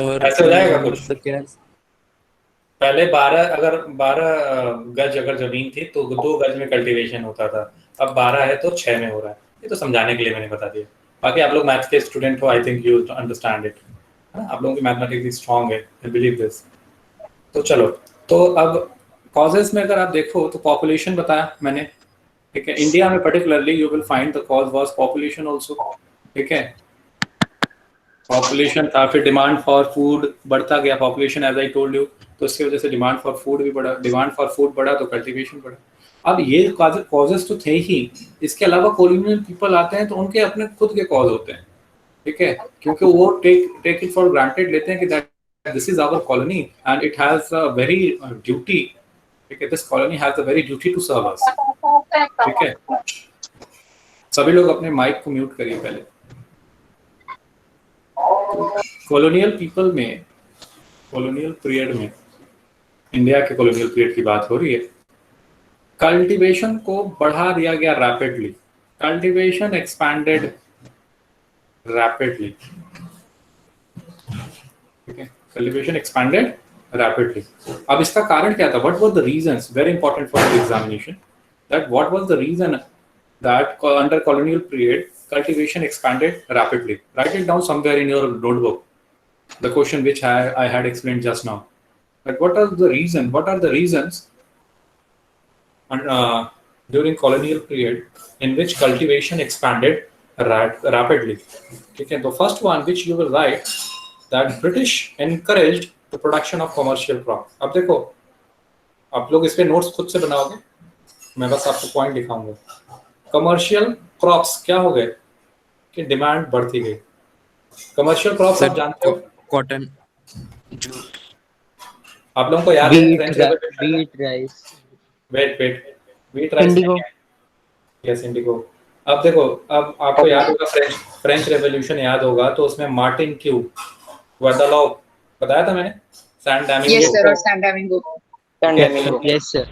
और ऐसे हो जाएगा कुछ. क्या पहले 12 गज अगर जमीन थी तो 2 गज में कल्टीवेशन होता था. अब 12 है तो 6 में हो रहा है. ये तो समझाने के लिए मैंने बता दिया. बाकी आप लोग मैथ्स के स्टूडेंट हो, I think you understand it. आप लोगों की मैथमेटिक्स स्ट्रांग है, आई बिलीव दिस. तो चलो, तो अब कॉजेस में अगर आप देखो तो पॉपुलेशन बताया मैंने. ठीक है, इंडिया में particularly you will find the cause was population also. ठीक है, पॉपुलेशन था, फिर डिमांड फॉर फूड बढ़ता गया. Population as I told you, तो इसकी वजह से डिमांड फॉर फूड भी बढ़ा. डिमांड फॉर फूड बढ़ा तो कल्टीवेशन बढ़ा. अब ये कॉजेस तो थे ही, इसके अलावा कॉलोनियल पीपल आते हैं तो उनके अपने खुद के कॉज होते हैं. ठीक है, क्योंकि वो टेक इट फॉर ग्रांटेड लेते हैं कि that this is our colony and it has a very duty. Okay, this colony has a very duty to serve us. ठीक है, सभी लोग अपने माइक को म्यूट करिए पहले। कॉलोनियल पीपल में, कॉलोनियल पीरियड में, इंडिया के कॉलोनियल पीरियड की बात हो रही है, कल्टीवेशन को बढ़ा दिया गया रैपिडली, कल्टीवेशन एक्सपैंडेड रैपिडली। ठीक है, कल्टीवेशन एक्सपैंडेड रैपिडली। अब इसका कारण क्या था? What was the reasons? Very important for the examination, that what was the reason that under colonial period cultivation expanded rapidly. Write it down somewhere in your notebook, the question which I had explained just now. But what are the reasons during colonial period in which cultivation expanded rapidly? Okay, the first one which you will write, that British encouraged the production of commercial crop. अब देखो, आप लोग इस पे notes खुद से बनाओगे, मैं बस आपको पॉइंट दिखाऊंगा। कमर्शियल क्रॉप्स क्या हो गए कि डिमांड बढ़ती गई। कमर्शियल क्रॉप्स आप जानते हो, कॉटन, जूट, आप लोगों को याद है wheat rice, wheat rice, yes, Indigo. अब देखो, अब आपको याद होगा फ्रेंच रेवोल्यूशन याद होगा, तो उसमें मार्टिन क्यू वर्डलॉग बताया था मैंने, San Domingo. Yes sir, San Domingo. Yes sir,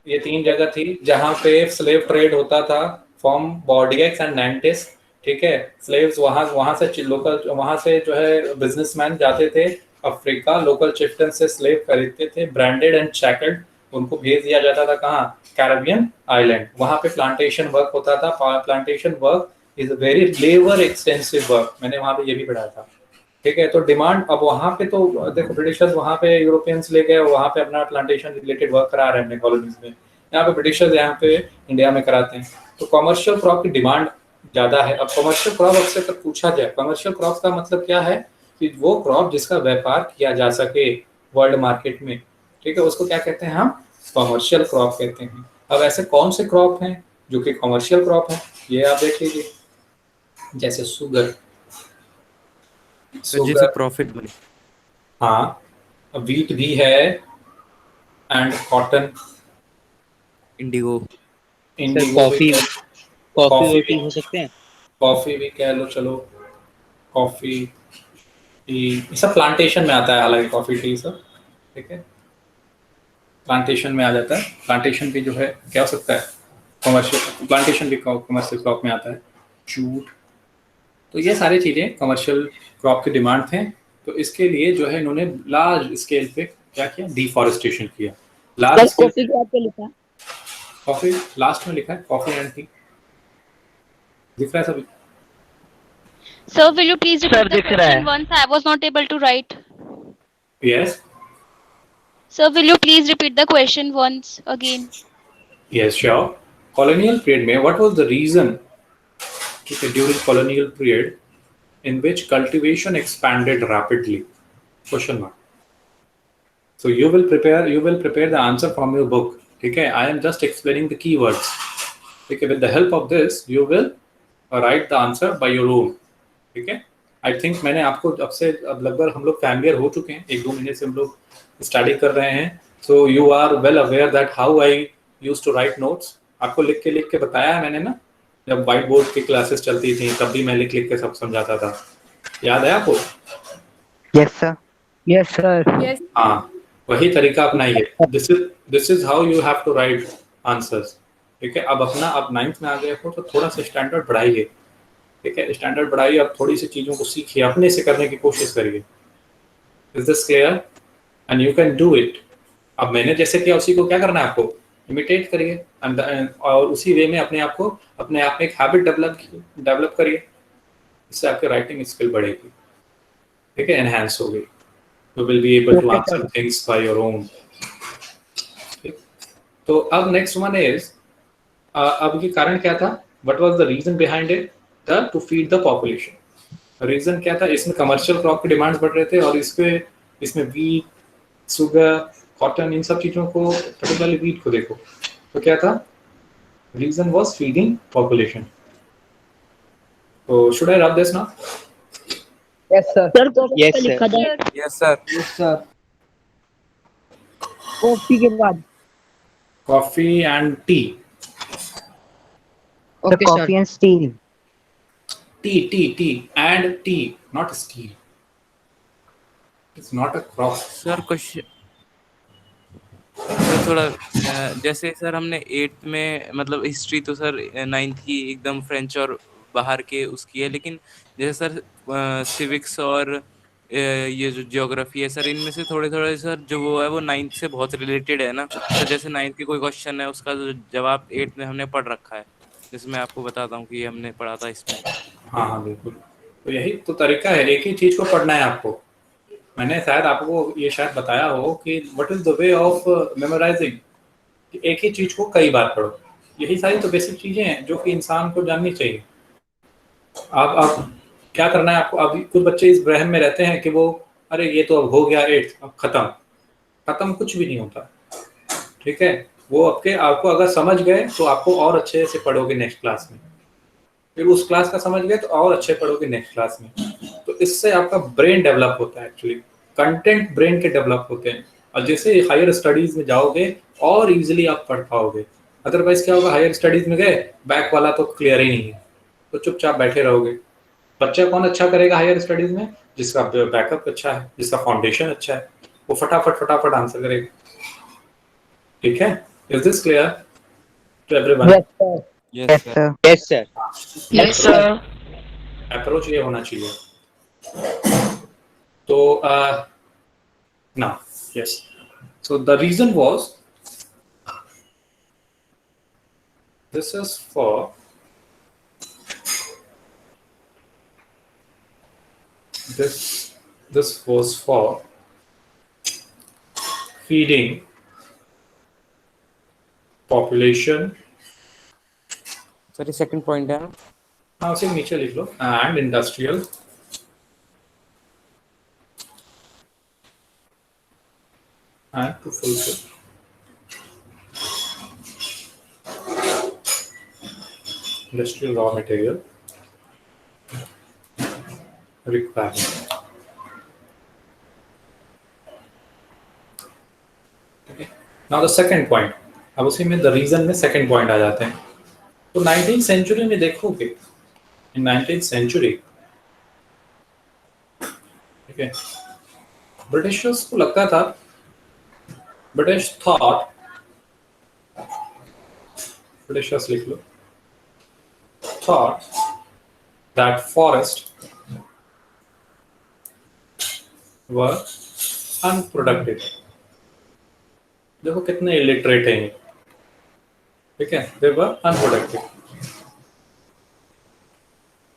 ये 3 जगह थी जहाँ पे स्लेव ट्रेड होता था, फ्रॉम बॉर्डियक्स एंड नैंटिस। ठीक है, स्लेव्स वहाँ से जो है बिजनेसमैन जाते थे अफ्रीका, लोकल चिफ्टन से स्लेव खरीदते थे, ब्रांडेड एंड शैकल्ड, उनको भेज दिया जाता था कहाँ? Caribbean island. वहाँ पे प्लांटेशन वर्क होता था। Plantation work is a very labour extensive work, मैंने वहाँ पे ये भी पढ़ा था। ठीक है, तो डिमांड अब वहाँ पे, तो देखो ब्रिटिशर्स वहाँ पे यूरोपियंस ले गए, वहाँ पे अपना प्लांटेशन रिलेटेड वर्क करा रहे हैं अपने कॉलोनीज में। यहाँ पे ब्रिटिशर्स यहाँ पे इंडिया में कराते हैं, तो कमर्शियल क्रॉप की डिमांड ज़्यादा है। अब कमर्शियल क्रॉप आपसे अगर पूछा जाए, कमर्शियल क्रॉप का मतलब क्या है? कि वो क्रॉप जिसका व्यापार किया जा सके वर्ल्ड मार्केट में। ठीक है, उसको क्या कहते हैं? हम कमर्शियल क्रॉप कहते हैं। अब ऐसे कौन से क्रॉप हैं जो कि कमर्शियल क्रॉप है? ये आप देख लीजिए, जैसे शुगर, जैसे प्रॉफिट बने, हाँ, वीट भी है, एंड कॉटन, इंडिगो कॉफी भी हो सकते हैं, कॉफी भी कह लो, चलो कॉफी टी सब प्लांटेशन में आता है, हालांकि कॉफी टी सब, ठीक है, प्लांटेशन में आ जाता है। प्लांटेशन भी जो है क्या हो सकता है? कमर्शियल, प्लांटेशन भी कमर्शियल क्रॉप में आता है। जूट, तो ये सारी चीज़ें कमर्शियल क्रॉप की डिमांड थे। तो इसके लिए जो है इन्होंने लार्ज स्केल पे क्या किया? डिफॉरेस्टेशन किया। लार्ज कॉफी क्या पे लिखा है? कॉफी लास्ट में लिखा है, कॉफी एंड टी दिख रहा है सभी? Sir, will you please repeat the question once? I was not able to write. Yes. Sir, will you please repeat the question once again? Yes, sure. Colonial period में what was the reason during colonial period in which cultivation expanded rapidly? Question mark. So you will prepare the answer from your book. Okay, I am just explaining the keywords. Okay, with the help of this you will write the answer by your own. ठीक है, I think मैंने आपको अब लगभग हम लोग familiar हो चुके हैं, 1-2 महीने से हम लोग स्टडी कर रहे हैं। So you are well aware that how I use to write notes. आपको लिख के बताया है मैंने ना, जब व्हाइट बोर्ड की क्लासेस चलती थी तब भी मैं लिख के सब समझाता था, याद है आपको? Yes sir, yes sir. हाँ, वही तरीका अपनाइए। This is how you have to write answers. ठीक है, अब अपना आप 9th में आ गए हो तो थोड़ा सा स्टैंडर्ड बढ़ाइए। ठीक है, स्टैंडर्ड बढ़ाइए, अब थोड़ी सी चीज़ों को सीखिए, अपने से करने की कोशिश करिए। Is this clear? And you can do it. अब मैंने जैसे किया उसी को क्या करना है आपको? इमिटेट करिए और उसी वे में अपने आप में एक हैबिट डेवलप करिए। इससे आपकी राइटिंग स्किल बढ़ेगी, ठीक है, एनहांस होगी। You will be able to answer things by your own. तो अब नेक्स्ट वन इज, अब ये कारण क्या था? What was the reason behind it? To feed the population. Reason क्या था? इसमें कमर्शियल क्रॉप के डिमांड्स बढ़ रहे थे और इसमें वीट, शुगर, कॉटन, इन सब चीज़ों को, पर्टिकुलरली वीट को देखो तो क्या था? Reason was feeding population. तो should I rub this now? Yes sir. Sir coffee Yes, का sir. लिखा था। Yes sir. Yes sir. Coffee के बाद coffee and tea. The Okay, sir. coffee and steel. Tea and tea, not steel. It's not a cross. Sir question sir थोड़ा जैसे sir हमने 8th में मतलब हिस्ट्री तो सर 9th की एकदम फ्रेंच और बाहर के उसकी है, लेकिन जैसे सर सिविक्स और ये जो ज्योग्राफी है सर, इनमें से थोड़े थोड़े सर जो वो है वो 9th से बहुत रिलेटेड है ना सर। जैसे 9th की कोई क्वेश्चन है उसका जो जवाब 8th में हमने पढ़ रखा है, जैसे मैं आपको बताता हूँ कि ये हमने पढ़ा था इसमें। हाँ हाँ बिल्कुल, तो यही तो तरीका है, एक ही चीज को पढ़ना है आपको। मैंने शायद आपको ये शायद बताया हो कि what is the way of memorising, एक ही चीज को कई बार पढ़ो। यही सारी तो बेसिक चीजें हैं जो कि इंसान को जाननी चाहिए। आप क्या करना है आपको। अभी कुछ बच्चे इस वहम में रहते हैं कि वो अरे ये तो अब हो गया 8th, अब खत्म कुछ भी नहीं होता। ठीक है, वो आपको अगर समझ गए तो आपको और अच्छे से पढ़ोगे नेक्स्ट क्लास में, फिर उस क्लास का समझ गए तो और अच्छे पढ़ोगे नेक्स्ट क्लास में। तो इससे आपका ब्रेन डेवलप होता है, एक्चुअली कंटेंट ब्रेन के डेवलप होते हैं, और जैसे हायर स्टडीज में जाओगे और इजीली आप पढ़ पाओगे। अदरवाइज क्या होगा, हायर स्टडीज में गए बैक वाला तो क्लियर ही नहीं है, तो चुपचाप बैठे रहोगे। बच्चा कौन अच्छा करेगा हायर स्टडीज में? जिसका बैकअप अच्छा है, जिसका फाउंडेशन अच्छा है, वो फटाफट आंसर करेगा। ठीक है, is this clear to everyone? Yes sir. Yes, sir. Yes, sir. Approach ये होना चाहिए। तो now yes, so the reason was this is for this was for feeding population। Sir ये सेकंड पॉइंट है ना? हाँ उसे नीचे लिख लो, and industrial and to fulfill industrial raw material requirement। Okay, now the second point, अब उसी में the reason में second point आ जाते हैं। तो 19th century में देखोगे, in 19th century, ठीक है, ब्रिटिशर्स को लगता था, British thought, Britishers लिख लो, thought that forest were unproductive। देखो कितने illiterate हैं ये, ठीक है, they were unproductive।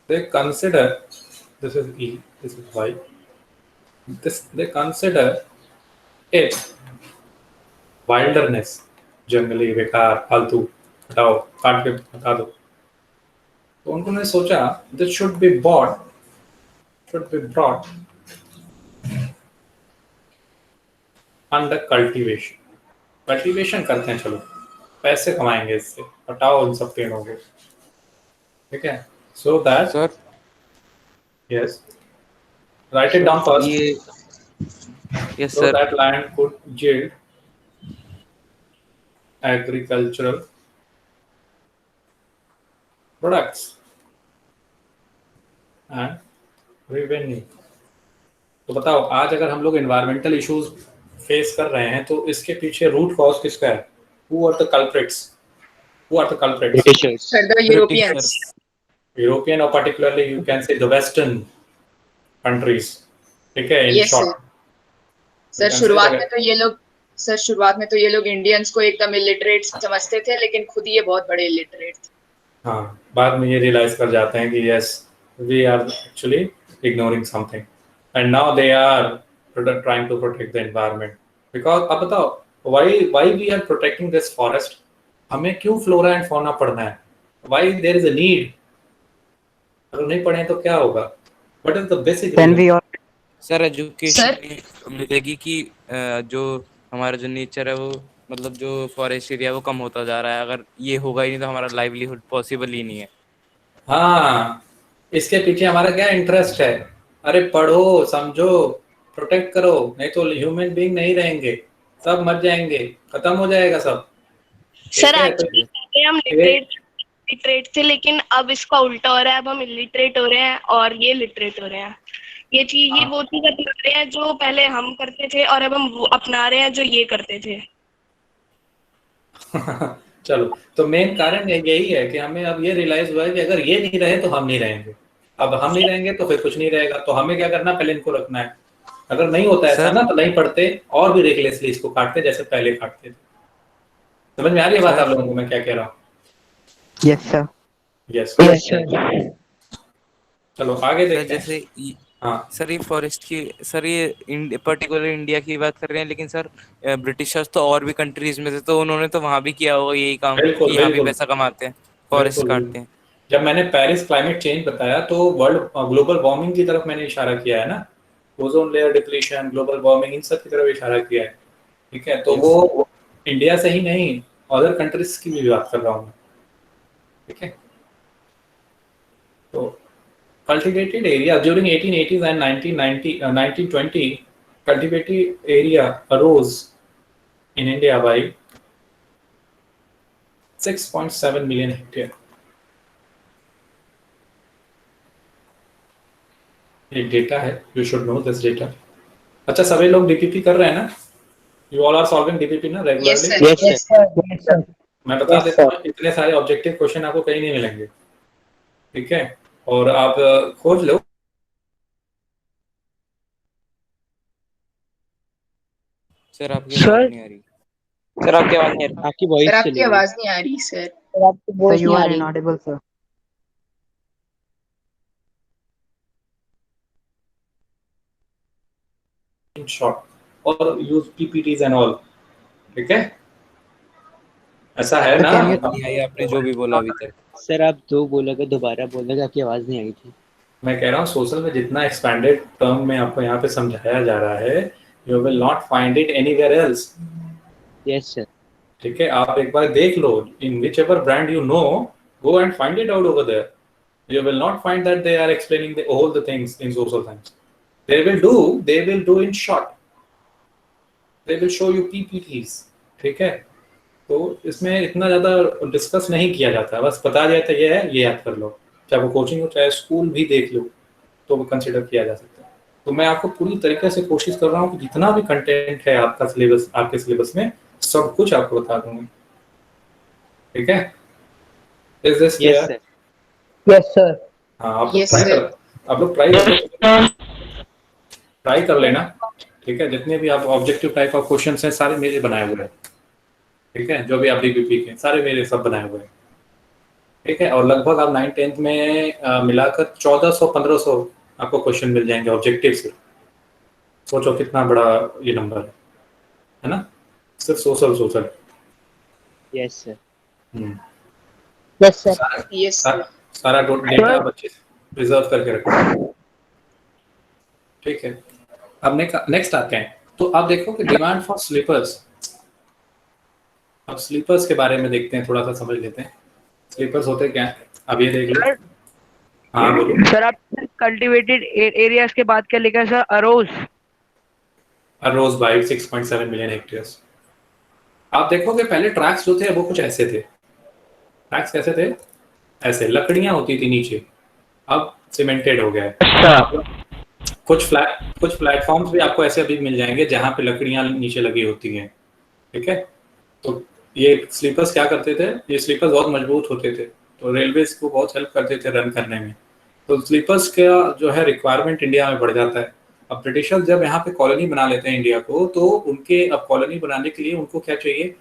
They consider, this is E, this is Y, they consider it wilderness, जंगली, बेकार, फालतू, हटाओ, काट के हटा दो। तो उन्होंने सोचा this should be brought under cultivation करते हैं, चलो पैसे कमाएंगे इससे, हटाओ इन सब पेड़ों को। ठीक है, so that sir yes right it down first. Yes so sir. That land could yield agricultural products and revenue। तो बताओ आज अगर हम लोग environmental issues फेस कर रहे हैं तो इसके पीछे रूट कॉज किसका है? Who are the culprits? Britishers. Sir, the Europeans. European, or particularly you can say the Western countries। ठीक है, in Yes, short। सर शुरुआत में तो ये लोग इंडियंस को एकदम इलिटरेट समझते थे, लेकिन खुद ये बहुत बड़े इलिटरेट थे। हाँ, बाद में ये रियलाइज कर जाते हैं कि yes we are actually ignoring something and now they are trying to protect the environment. Because अब बताओ why we are protecting this forest, हमें क्यों फ्लोरा एंड फौना पढ़ना है? Why there is a need? अगर नहीं पढ़े तो क्या होगा? What is the basic sir education मिलेगी कि जो हमारा जो नेचर है वो मतलब जो फॉरेस्ट एरिया वो कम होता जा रहा है। अगर ये होगा ही नहीं तो हमारा लाइवलीहुड पॉसिबल ही नहीं है। हाँ, इसके पीछे हमारा क्या इंटरेस्ट है? अरे पढ़ो, समझो, प्रोटेक्ट करो, नहीं तो ह्यूमन बीइंग नहीं रहेंगे, सब मर जाएंगे, खत्म हो जाएगा सब। सर ठीक है, एक्चुअली पहले हम ये लिटरेट थे, लेकिन अब इसका उल्टा हो रहा है, अब हम इलिटरेट हो रहे हैं और ये लिटरेट हो रहे हैं। ये वो चीज अपना रहे हैं जो पहले हम करते थे, और अब हम वो अपना रहे हैं जो ये करते थे। चलो, तो मेन कारण यही है कि हमें अब ये रियलाइज हुआ है कि अगर ये नहीं रहे तो हम नहीं रहेंगे। अब हम नहीं रहेंगे तो फिर कुछ नहीं रहेगा, तो हमें क्या करना, पहले इनको रखना है। अगर नहीं होता ऐसा ना, तो नहीं पढ़ते और भी रेगुलरली इसको काटते जैसे पहले काटते थे। समझ में आ रही है बात आप लोगों को मैं क्या कह रहा हूँ? Yes sir. Yes yes sir. चलो आगे देखते हैं। जैसे हाँ सर, ये फॉरेस्ट की, सर ये पर्टिकुलर इंडिया की बात कर रहे हैं, लेकिन सर ब्रिटिशर्स तो और भी कंट्रीज में थे, तो उन्होंने तो वहां भी किया होगा यही काम बिल्कुल कि यहाँ भी बिल्कुल पैसा कमाते हैं, फॉरेस्ट बिल्कुल काटते हैं। जब मैंने पेरिस क्लाइमेट चेंज बताया तो वर्ल्ड ग्लोबल वार्मिंग की तरफ मैंने इशारा किया है ना, ozone layer depletion, global warming, इन सब की तरफ इशारा किया है। ठीक है, तो वो इंडिया से ही नहीं, अदर कंट्रीज की भी बात कर रहा हूँ। ठीक है, तो cultivated area during 1880s and 1920 cultivated area arose in India by 6.7 million hectare. एक डेटा है, you should know this data. अच्छा, सभी लोग डीपीपी कर रहे हैं ना? You all are solving DPP ना रेगुलरली? Yes sir. मैं बता देता हूँ, इतने सारे ऑब्जेक्टिव क्वेश्चन आपको कहीं नहीं मिलेंगे। ठीक है, और आप खोज लो। सर आपकी आवाज नहीं आ रही। सर आपकी आवाज नहीं आ रही। आपकी वॉइस सर चली आपकी गई। आवाज नहीं आ रही सर। आपकी सर वॉइस यू नहीं आ आर रही। Inaudible sir. इन शॉर्ट और यूज पीपीटीज एंड ऑल। ठीक है, ऐसा है ना? नहीं आई आपने जो भी बोला अभी तक। सर आप दो बोलोगे, दोबारा बोलोगे, आपकी आवाज नहीं आई थी। मैं कह रहा हूँ सोशल में जितना एक्सपैंडेड टर्म में आपको यहाँ पे समझाया जा रहा है, you will not find it anywhere else. Yes sir. ठीक है, आप एक बार देख लो, in whichever brand you know, go and find it out over there. You will not find that they are explaining all the things in social science. They will do in short. They will show you PPTs. ठीक है, तो इसमें इतना ज़्यादा discuss नहीं किया जाता, बस बता दिया था ये है, ये याद कर लो। चाहे वो कोचिंग हो चाहे स्कूल भी देख लो, तो वो कंसिडर किया जा सकता है। तो मैं आपको पूरी तरीके से कोशिश कर रहा हूँ कि जितना भी कंटेंट है आपका सिलेबस, आपके सिलेबस में सब कुछ आपको बता दूंगा। ठीक है, is this clear? Yes sir. हाँ, आप लोग ट्राई कर लेना। ठीक है, जितने भी आप ऑब्जेक्टिव टाइप ऑफ क्वेश्चंस हैं सारे मेरे बनाए हुए हैं। ठीक है, जो भी आप डीपीपी के सारे मेरे सब बनाए हुए हैं। ठीक है, और लगभग आप 9th-10th में मिलाकर 1400-1500 आपको क्वेश्चन मिल जाएंगे ऑब्जेक्टिव से। सोचो कितना बड़ा ये नंबर है ना, सिर्फ social. Yes sir. Yes sir. Yes sir. सारा डेटा आप अच्छे से प्रिजर्व करके रखो। ठीक है, अब नेक्स्ट आते हैं। तो आप देखो कि डिमांड फॉर स्लीपर्स, अब स्लीपर्स के बारे में देखते हैं, थोड़ा सा समझ लेते हैं स्लीपर्स होते क्या है। अब ये देख लो। हाँ बोलो सर। आप कल्टीवेटेड एरियाज के बाद क्या लिखा है sir? Arose by 6.7 million hectares. आप देखोगे पहले ट्रैक्स जो थे वो कुछ ऐसे थे। ट्रैक्स कैसे थे? ऐसे लकड़ियां होती थी नीचे, अब सीमेंटेड हो गया है। कुछ प्लेटफॉर्म्स भी आपको ऐसे अभी मिल जाएंगे जहां पे लकड़ियां नीचे लगी होती हैं। ठीक है, तो ये स्लीपर्स क्या करते थे, ये स्लीपर्स बहुत मजबूत होते थे, तो रेलवेज को बहुत हेल्प करते थे रन करने में। तो स्लीपर्स का जो है रिक्वायरमेंट इंडिया में बढ़ जाता है। अब ब्रिटिशर्स जब यहाँ पे कॉलोनी बना लेते हैं इंडिया को, तो उनके अब कॉलोनी बनाने के लिए उनको क्या चाहिए,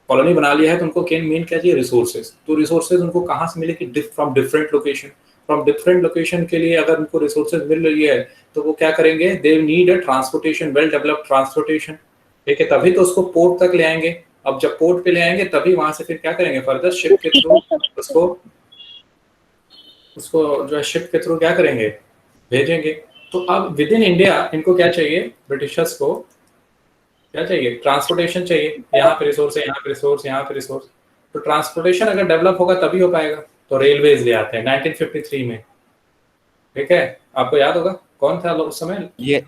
कॉलोनी बना लिया है तो उनको मेन क्या चाहिए, रिसोर्सेज। तो रिसोर्सेज उनको कहाँ से मिलेगी, फ्रॉम डिफरेंट लोकेशन के लिए अगर उनको रिसोर्सेज मिल रही है तो वो क्या करेंगे, they need a transportation, well developed transportation. ठीक है, तभी तो उसको पोर्ट तक ले आएंगे। अब जब पोर्ट पे ले आएंगे तभी वहां से फिर क्या करेंगे, फर्दर शिप के थ्रू उसको जो है शिप के थ्रू क्या करेंगे, भेजेंगे। तो अब विद इन इंडिया इनको क्या चाहिए, ब्रिटिशर्स को क्या चाहिए, ट्रांसपोर्टेशन चाहिए। यहाँ पे रिसोर्स है, यहाँ पे रिसोर्स, यहाँ पे रिसोर्स। तो ट्रांसपोर्टेशन अगर डेवलप होगा तभी हो पाएगा। तो रेलवेज ले आते हैं 1953 में। ठीक है, आपको याद होगा कौन था उस समय? ये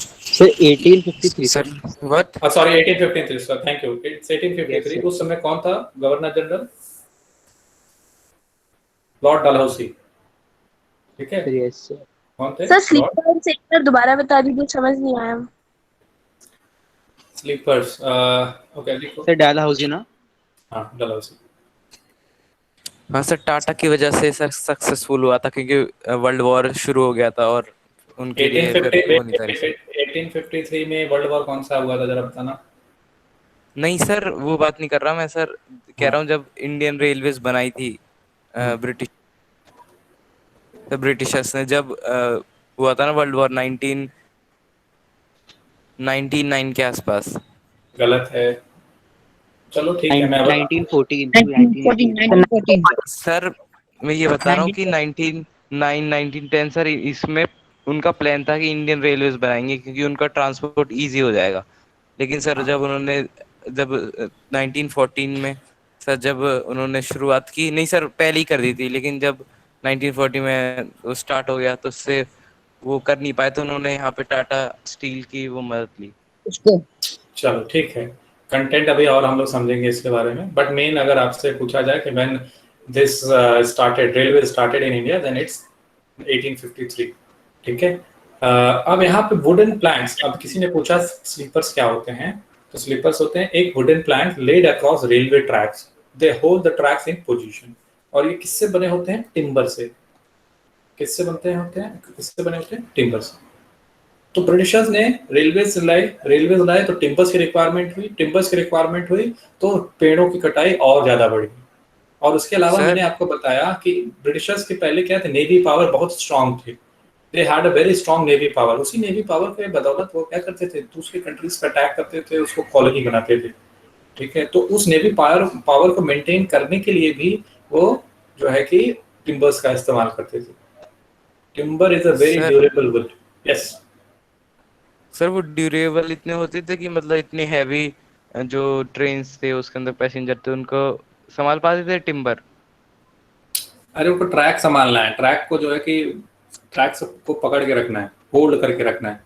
sir 1853 sir what sorry 1853 sir, thank you, it's 1853। Yes, उस समय कौन था गवर्नर जनरल? Lord Dalhousie. ठीक है, सर। Yes sir. कौन थे? सर लॉर्ड स्लीपर सेक्टर दोबारा बता दीजिए, समझ नहीं आया। स्लीपर्स, ओके लिखो। सर डालहौसी ना? हाँ डलहौसी। हाँ सर, टाटा की वजह से सर सक्सेसफुल हुआ था, क्योंकि वर्ल्ड वॉर शुरू हो गया था और उनके लिए फिर वो नहीं था रिस्क। 1853 में वर्ल्ड वॉर कौन सा हुआ था जरा बताना। नहीं सर, वो बात नहीं कर रहा मैं सर, कह रहा हूँ जब इंडियन रेलवेज बनाई थी ब्रिटिशर्स ने, जब हुआ था ना वर्ल्ड वॉर 1999 के आसपास। गलत है, चलो ठीक है, मैं 1914 सर मैं ये बता रहा हूँ कि 1910 सर, इसमें उनका प्लान था कि इंडियन रेलवेज बनाएंगे क्योंकि उनका ट्रांसपोर्ट इजी हो जाएगा। लेकिन सर जब 1914 में सर जब उन्होंने शुरुआत की, नहीं सर पहले ही कर दी थी, लेकिन जब 1940 में वो स्टार्ट हो गया तो उससे वो कर नहीं पाए, तो उन्होंने यहाँ पे टाटा स्टील की वो मदद ली। चलो ठीक है, कंटेंट अभी और हम लोग समझेंगे इसके बारे में, बट मेन अगर आपसे पूछा जाए कि when this started, railway started in India, then it's 1853। ठीक है, अब यहाँ पे वुडन प्लैंक्स, अब किसी ने पूछा स्लीपर्स क्या होते हैं, तो स्लीपर्स होते हैं एक wooden plank laid across railway tracks, they hold the tracks in position. और ये किससे बने होते हैं? टिम्बर से। किससे बनते होते हैं? किससे बने होते हैं? टिम्बर से। तो ब्रिटिशर्स ने रेलवेज लाए तो टिम्बर्स की रिक्वायरमेंट हुई तो पेड़ों की कटाई और ज्यादा बढ़ी। और उसके अलावा मैंने आपको बताया कि ब्रिटिशर्स के पहले क्या थे, नेवी पावर बहुत स्ट्रांग थी, they had a very strong navy power. उसी नेवी पावर के बदौलत वो क्या करते थे, दूसरी कंट्रीज पर अटैक करते थे, उसको कॉलोनी बनाते थे। ठीक है, तो उस नेवी पावर को मेंटेन करने के लिए भी वो जो है कि टिम्बर्स का इस्तेमाल करते थे। Timber is a very durable would. Yes sir, वो ड्यूरेबल इतने होते थे कि मतलब इतने हैवी जो ट्रेन्स थे उसके अंदर पैसेंजर थे उनको संभाल पाते थे टिम्बर। अरे उनको ट्रैक संभालना है, ट्रैक को जो है कि ट्रैक को पकड़ के रखना है, होल्ड करके रखना है,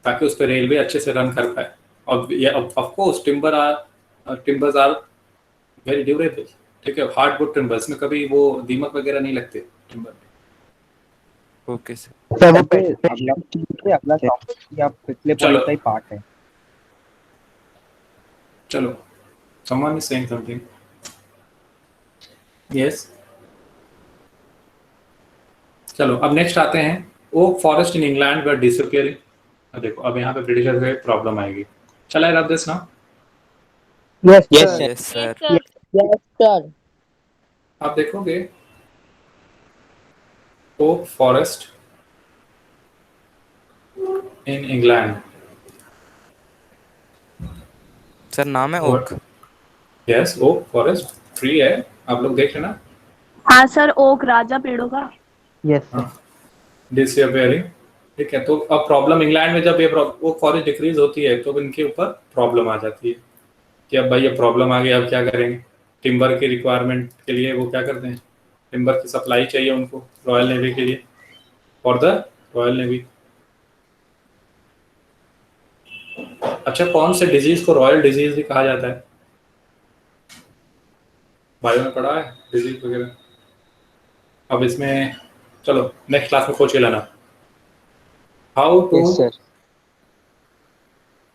ताकि उस पर रेलवे अच्छे से रन कर पाए। और ये of course timbers are very durable. ठीक है, हार्डवुड टिम्बर्स में कभी वो दीमक वगैरह नहीं लगते टिम्बर में। Okay sir. अगला टॉपिक या पिछले पॉइंट का ही पार्ट है। चलो, someone is saying something. Yes. चलो अब नेक्स्ट आते हैं, oak forest in England were disappearing. देखो अब यहाँ पे ब्रिटिशर्स में प्रॉब्लम आएगी। चल आई rub this now? Yes sir. आप देखोगे oak forest in England, sir नाम है oak. Yes, oak forest tree है, आप लोग देख लेना। हाँ सर, ओक राजा पेड़ों का। Yes disappearing. ठीक है, तो अब प्रॉब्लम इंग्लैंड में जब ये ओक फॉरेस्ट डिक्रीज होती है तो इनके ऊपर प्रॉब्लम आ जाती है कि अब भाई ये प्रॉब्लम आ गई, अब क्या करेंगे। टिम्बर की रिक्वायरमेंट के लिए वो क्या करते हैं, टिम्बर की सप्लाई चाहिए उनको रॉयल नेवी के लिए, फॉर द रॉयल नेवी। अच्छा, कौन से डिजीज को रॉयल डिजीज भी कहा जाता है? बायो में पढ़ा है डिजीज वगैरह? अब इसमें चलो नेक्स्ट क्लास में खोज के लाना, हाउ टू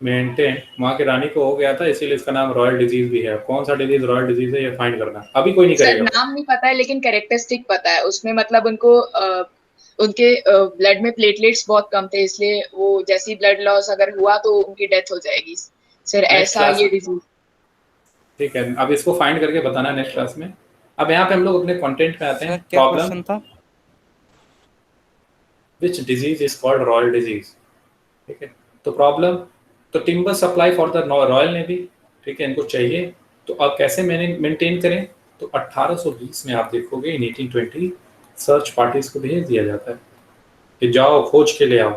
मेंटेन। वहाँ की रानी को हो गया था इसीलिए इसका नाम रॉयल डिजीज भी है। कौन सा डिजीज रॉयल डिजीज है ये फाइंड करना, अभी कोई नहीं करेगा। नाम नहीं पता है लेकिन कैरेक्टरिस्टिक पता है उसमें, मतलब उनको उनके ब्लड में प्लेटलेट्स बहुत कम थे, इसलिए वो जैसी ब्लड लॉस अगर हुआ तो उनकी डेथ हो जाएगी सर, ऐसा ये डिजीज। ठीक है, अब इसको फाइंड करके बताना नेक्स्ट क्लास में। अब यहाँ पे हम लोग अपने कंटेंट पे आते हैं। क्या क्वेश्चन था? Which disease is called royal disease? ठीक है, तो प्रॉब्लम तो timber supply for the royal navy. ठीक है, इनको चाहिए, तो अब कैसे मेंटेन करें? तो 1820 में आप देखोगे इन 1820 सर्च पार्टीज को भेज दिया जाता है कि जाओ खोज के ले आओ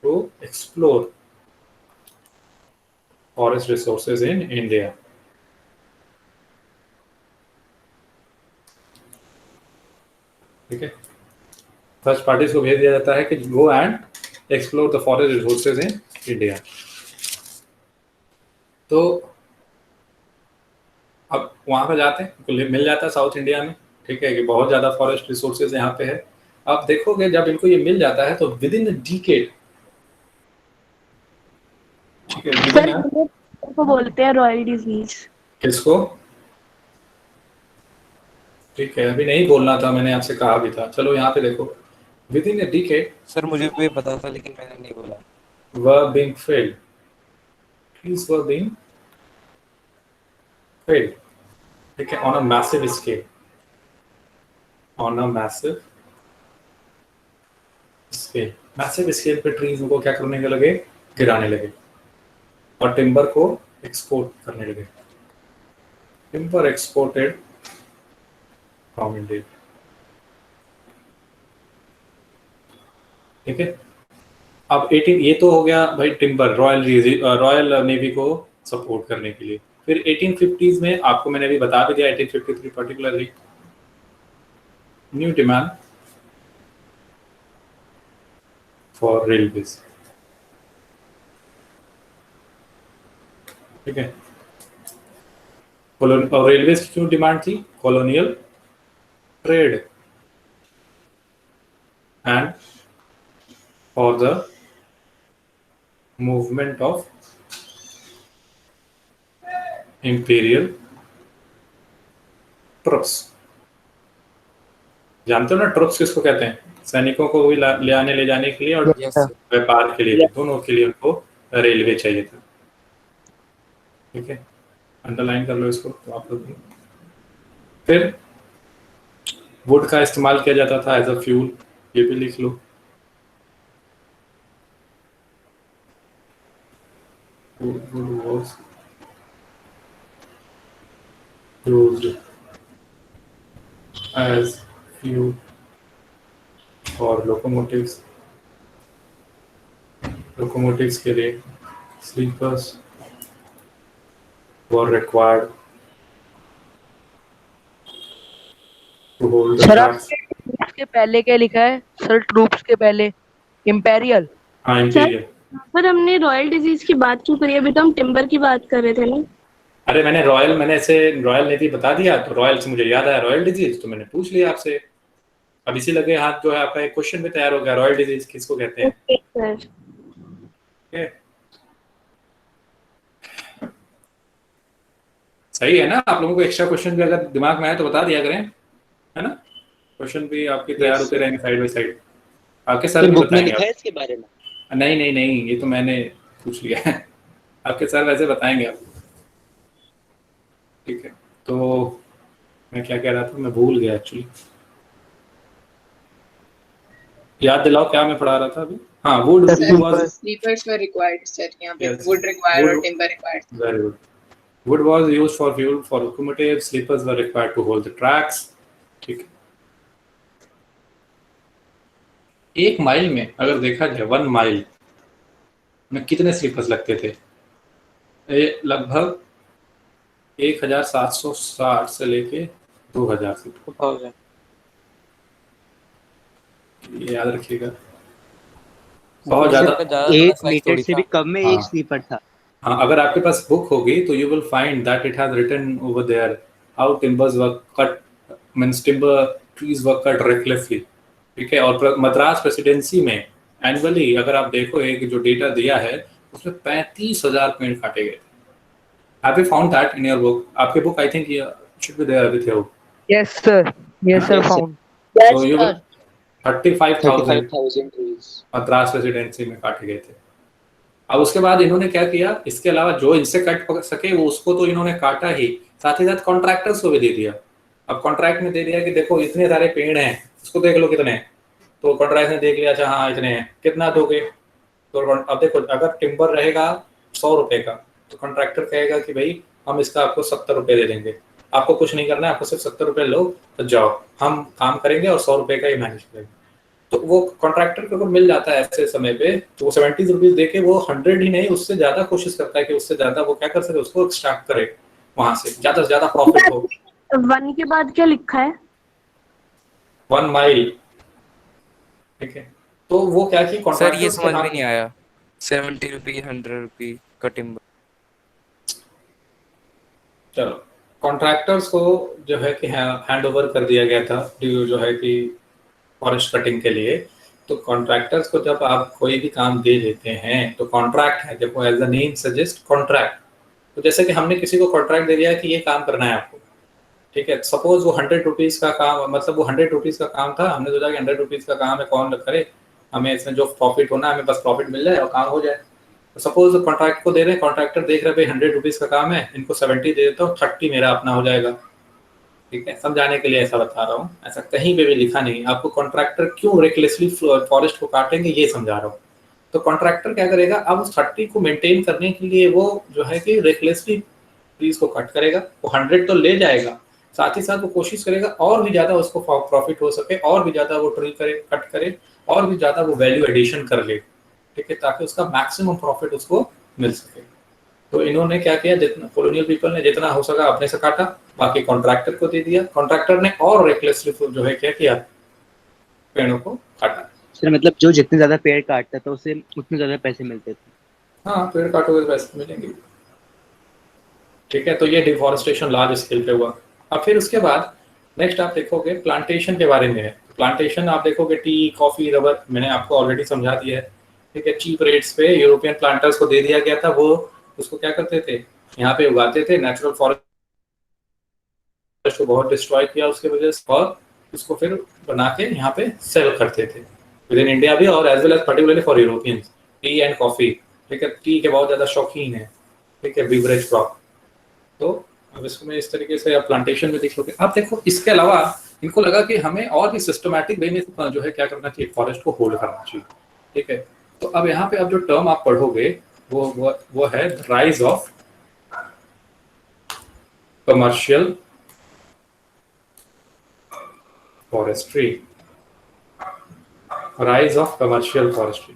to explore forest resources in India. ठीक है, फर्स्ट पार्टीज को भेज दिया जाता है कि go and explore the forest resources in India. तो अब वहां पर जाते हैं तो मिल जाता है साउथ इंडिया में, ठीक है, कि बहुत ज्यादा फॉरेस्ट रिसोर्सेज यहाँ पे है। आप देखोगे जब इनको ये मिल जाता है तो विद इन अ डिकेड, ठीक है, सर को बोलते हैं रॉयल डिजीज। किसको? ठीक है, अभी नहीं बोलना था, मैंने आपसे कहा भी था। चलो यहाँ पे देखो, with in a decade. Sir मुझे भी पता था लेकिन मैंने नहीं बोला। were being failed. Trees were being failed. ठीक है, on a massive scale. On a massive scale. Massive scale पे ट्रीज को क्या करने के लगे? गिराने लगे और टिम्बर को एक्सपोर्ट करने लगे। Timber exported from India. ठीक है, अब 18 ये तो हो गया भाई टिम्बर, रॉयल नेवी को सपोर्ट करने के लिए। फिर 1850s में आपको मैंने अभी बता भी दिया, 1853 particularly new demand for railways. ठीक है, और रेलवेज की क्यों डिमांड थी? Colonial trade and for the movement of imperial troops. जानते हो ना ट्रुप्स किसको कहते हैं? सैनिकों को भी ले आने ले जाने के लिए और व्यापार के लिए, दोनों के लिए उनको रेलवे चाहिए था। ठीक है, अंडरलाइन कर लो इसको तो आप लोग। फिर वुड का इस्तेमाल किया जाता था एज अ फ्यूल, ये भी लिख लो। Wood was used as fuel for locomotives के लिए sleepers were required to hold the sir tracks। के पहले क्या लिखा है सर? ट्रूप्स के पहले इंपेरियल। हाँ, इंपीरियल। पर हमने रॉयल डिजीज की बात क्यों करी? अभी तो हम टिम्बर की बात कर रहे थे ना। अरे मैंने रॉयल नेवी बता दिया, तो रॉयल से मुझे याद आया रॉयल डिजीज, तो मैंने पूछ लिया आपसे। अब इसी लगे हाथ जो है आपका एक क्वेश्चन भी तैयार हो गया, रॉयल डिजीज किसको कहते हैं? सर सही है ना? आप लोगों को एक्स्ट्रा क्वेश्चन भी अगर दिमाग में आए तो बता दिया करें, है ना? क्वेश्चन भी आपके तैयार होते रहेंगे साइड बाय साइड। आपके सर भी बताएंगे इसके बारे में। नहीं, ये तो मैंने पूछ लिया है। आपके सर वैसे बताएंगे आप। ठीक है, तो मैं क्या कह रहा था, मैं भूल गया एक्चुअली। याद दिलाओ क्या मैं पढ़ा रहा था अभी। हाँ, wood sleepers were required sir, यहाँ पे वुड रिक्वायर्ड और timber required. Very good. Wood was used for fuel for locomotive, sleepers were required to hold the tracks. ठीक है, 1 माइल में अगर देखा जाए 1 माइल में कितने स्लीपर्स लगते थे? लगभग 1760 से लेके 2000 स्लीपर। ये याद रखिएगा, बहुत ज्यादा। 1 मीटर से भी कम में एक स्लीपर था। हाँ, अगर आपके पास बुक होगी तो you will find that it has written over there how timbers were cut, means timber trees were cut recklessly. ठीक है, और मद्रास प्रेसिडेंसी में एनुअली अगर आप देखो एक जो डेटा दिया है उसमें 35,000 पेड़ काटे गए थे। Have you found that in your book? आपके book I think should be there with you. Yes sir, found. So you 35,000 trees Madras Presidency में काटे गए थे। अब उसके बाद इन्होंने क्या किया, इसके अलावा जो इनसे कट सके वो उसको तो इन्होंने काटा ही, साथ ही साथ कॉन्ट्रैक्टर्स को भी दे दिया। अब कॉन्ट्रैक्ट में दे दिया कि देखो इतने सारे पेड़ हैं, उसको देख लो कितने हैं। तो कॉन्ट्रैक्ट ने देख लिया, अच्छा हाँ इतने हैं, कितना दोगे? तो अब देखो अगर टिम्बर रहेगा 100 रुपए का तो कॉन्ट्रैक्टर कहेगा कि भाई हम इसका आपको 70 रुपए दे देंगे, आपको कुछ नहीं करना है, आपको सिर्फ 70 रुपए लो तो जाओ, हम काम करेंगे और 100 रुपए का ही मैनेज करेंगे। तो वो कॉन्ट्रैक्टर को मिल जाता है ऐसे समय पे, तो वो 70 रुपीज दे के वो 100 ही नहीं उससे ज्यादा कोशिश करता है कि उससे ज्यादा वो क्या कर सके, उसको एक्सट्रैक्ट करे वहां से, ज्यादा से ज्यादा प्रॉफिट हो। 1 के बाद क्या लिखा है? 1 माइल ठीक है, तो वो क्या कि सर ये कॉन्ट्रैक्टर्स के समझ में हाथ नहीं आया, 70 रुपी 100 रुपी का टिम्बर। चलो, कॉन्ट्रैक्टर्स को जो है कि हैंड ओवर कर दिया गया था जो है कि फॉरेस्ट कटिंग के लिए। तो कॉन्ट्रैक्टर्स को जब आप कोई भी काम दे देते हैं तो कॉन्ट्रैक्ट है, जब as the name suggest contract, तो जैसे कि हमने किसी को कॉन्ट्रैक्ट दे दिया है कि ये काम करना है आपको, ठीक है। सपोज वो 100 रुपीज़ का काम, मतलब वो 100 रुपीज़ का काम था, हमने सोचा कि 100 रुपीज़ का काम है, कौन करे, हमें इसमें जो प्रॉफिट होना है हमें बस प्रॉफिट मिल जाए और काम हो जाए। तो सपोज कॉन्ट्रैक्ट को दे रहे हैं, कॉन्ट्रैक्टर देख रहे भाई 100 रुपीज़ का काम है, इनको 70 दे देता हूँ, 30 मेरा अपना हो जाएगा, ठीक है। समझाने के लिए ऐसा बता रहा हूँ, ऐसा कहीं पे भी लिखा नहीं। आपको कॉन्ट्रैक्टर क्यों रेकलेसली फॉरेस्ट को काटेंगे ये समझा रहा हूँ। तो कॉन्ट्रैक्टर क्या करेगा, अब उस 30 को मेंटेन करने के लिए वो जो है कि रेकलेसली ट्रीज को कट करेगा। वो 100 तो ले जाएगा, साथ ही साथ वो कोशिश करेगा और भी ज़्यादा उसको प्रॉफिट हो सके, और भी ज़्यादा वो ट्री करे, कट करे, और भी ज़्यादा वो वैल्यू एडिशन कर ले, ठीक है, ताकि उसका मैक्सिमम प्रॉफिट उसको मिल सके। तो इन्होंने क्या किया, जितना कॉलोनियल पीपल ने जितना हो सका अपने से काटा, बाकी कॉन्ट्रैक्टर को दे दिया। कॉन्ट्रैक्टर ने और रेकलेसली जो है क्या किया, पेड़ों को काटा। सर मतलब जो जितने ज्यादा पेड़ काटता था उसे उतने ज्यादा पैसे मिलते थे। हाँ, पेड़ काटोगे तो पैसे मिलेंगे, ठीक है। तो ये डिफॉरेस्टेशन लार्ज स्केल पे हुआ। अब फिर उसके बाद नेक्स्ट आप देखोगे प्लांटेशन के बारे में है। प्लांटेशन आप देखोगे टी, कॉफी, रबर, मैंने आपको ऑलरेडी समझा दिया है, ठीक है। चीप रेट्स पे यूरोपियन प्लांटर्स को दे दिया गया था, वो उसको क्या करते थे, यहाँ पे उगाते थे, नेचुरल फॉरेस्ट को बहुत डिस्ट्रॉय किया उसके वजह से, और उसको फिर बना के यहाँ पे सेल करते थे विद इन इंडिया भी, और as well as particularly for Europeans. Tea and coffee, ठीक है, टी के बहुत ज़्यादा शौकीन है, ठीक है, बीवरेज क्रॉप। तो अब इसमें इस तरीके से आप प्लांटेशन में देखोगे। आप देखो इसके अलावा इनको लगा कि हमें और भी सिस्टमैटिक वे में जो है क्या करना चाहिए, फॉरेस्ट को होल्ड करना चाहिए, ठीक है। तो अब यहाँ पे अब जो टर्म आप पढ़ोगे वो है rise of commercial forestry, rise of commercial forestry,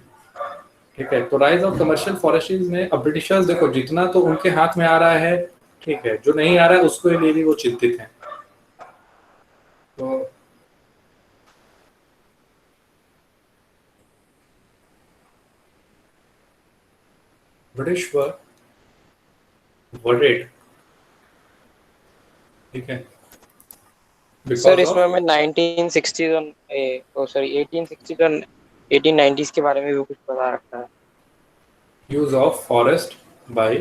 ठीक है। तो राइज ऑफ कमर्शियल फॉरेस्ट्रीज में अब ब्रिटिशर्स देखो जितना तो उनके हाथ में आ रहा है, ठीक है, जो नहीं आ रहा है उसको लिए भी वो चिंतित हैं। तो ब्रिटिश वर वर्रिड, ठीक है। सर इसमें मैं 1960s और सॉरी 1860s और 1890s के बारे में भी कुछ बता रखा है। यूज ऑफ फॉरेस्ट बाय,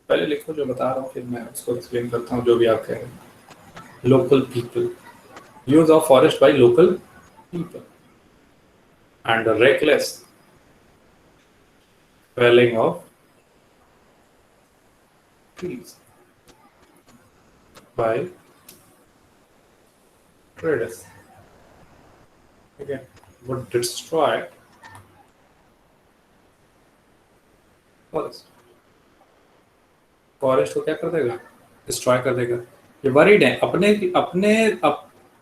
पहले लिखो जो बता रहा हूँ फिर मैं उसको एक्सप्लेन करता हूँ जो भी आप कह रहे हैं। Local people, use of forest by local people and reckless felling of trees by traders, okay, would destroy forest को क्या कर देगा, डिस्ट्रॉय कर देगा। ये वरीड है अपने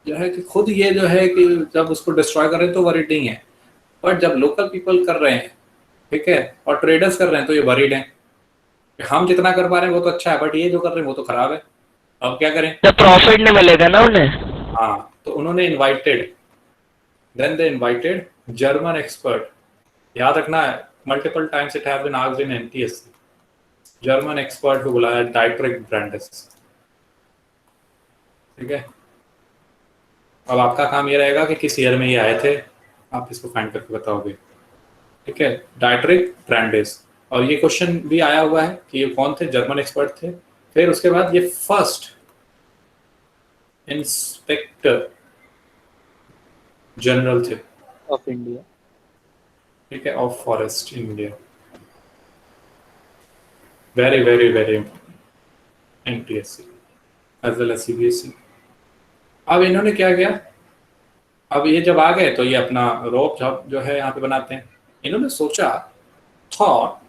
जो है कि खुद ये जो है कि जब उसको डिस्ट्रॉय कर रहे हैं तो वरीड नहीं है, बट जब लोकल पीपल कर रहे हैं, ठीक है, और ट्रेडर्स कर रहे हैं तो ये वरीड हैं। हम जितना कर पा रहे हैं वो तो अच्छा है, बट ये जो कर रहे हैं वो तो खराब है। अब क्या करें, तो प्रॉफिट नहीं मिलेगा ना उन्हें। हाँ, तो उन्होंने invited, then they invited German expert. याद रखना है, multiple times it have been asked in NTSC. German expert को बुलाया, डाइट्रिक ब्रांडेस, ठीक है। अब आपका काम ये रहेगा कि किस ईयर में ये आए थे, आप इसको फाइंड करके बताओगे, ठीक है। डाइट्रिक ब्रांडेस, और ये क्वेश्चन भी आया हुआ है कि ये कौन थे, जर्मन एक्सपर्ट थे। फिर उसके बाद ये फर्स्ट इंस्पेक्टर जनरल थे ऑफ इंडिया, ठीक है, of forest in India. Very very very important NTSC as well as CBSE. अब इन्होंने क्या किया, अब ये जब आ गए तो ये अपना रोप जो है यहाँ पे बनाते हैं। इन्होंने सोचा, thought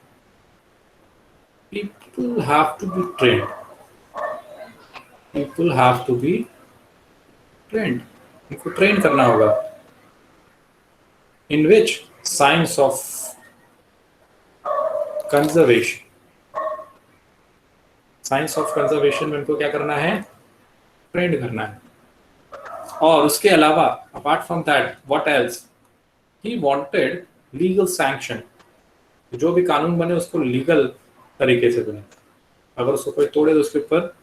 people have to be trained, people have to be trained, इनको ट्रेन करना होगा। in which science of conservation, science of conservation में इनको क्या करना है, ट्रेंड करना है। और उसके अलावा apart from that what else, he wanted legal sanction, जो भी कानून बने उसको लीगल तरीके से बने, अगर उसको कोई तोड़े तो उसके ऊपर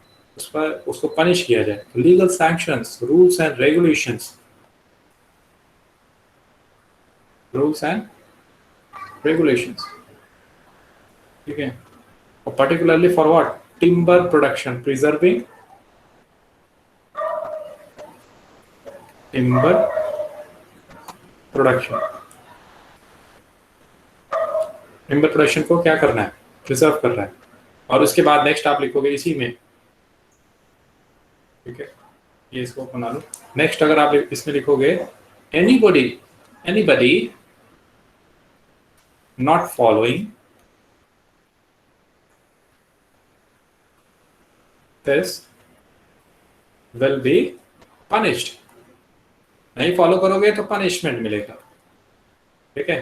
उसको पनिश किया जाए। Legal sanctions, rules and regulations, rules and regulations, ठीक है। और particularly for what? Timber production, preserving timber production. Timber production को क्या करना है? प्रिजर्व करना है। और उसके बाद नेक्स्ट आप लिखोगे इसी में, ठीक है, ये इसको बना लो। नेक्स्ट अगर आप इसमें लिखोगे anybody not following this will be punished. नहीं फॉलो करोगे तो पनिशमेंट मिलेगा, ठीक है।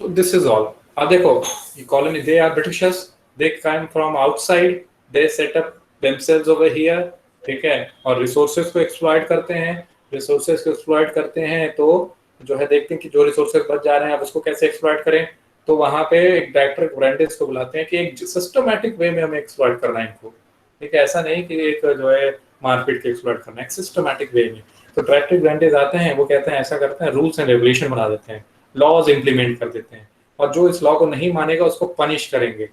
तो दिस इज ऑल। अब देखो ये colony, they are Britishers, they come from outside, they set up themselves over here, ठीक है, और रिसोर्सेज को एक्सप्लॉइट करते हैं। रिसोर्सेज को एक्सप्लॉइट करते हैं तो जो है देखते हैं कि जो रिसोर्सेज बच जा रहे हैं अब उसको कैसे एक्सप्लॉइट करें। तो वहां पे एक डायरेक्टर ब्रांडेज को बुलाते हैं कि एक सिस्टमैटिक वे में हमें एक्सप्लॉइट करना है इनको, ठीक है। ऐसा नहीं कि एक जो है मारपीट के एक्सप्लॉइट करना है, सिस्टमैटिक वे में। तो डायरेक्टर ब्रांडेज आते हैं, वो कहते हैं ऐसा करते हैं, रूल्स एंड रेगुलेशन बना देते हैं, लॉज इंप्लीमेंट कर देते हैं, और जो इस लॉ को नहीं मानेगा उसको पनिश करेंगे,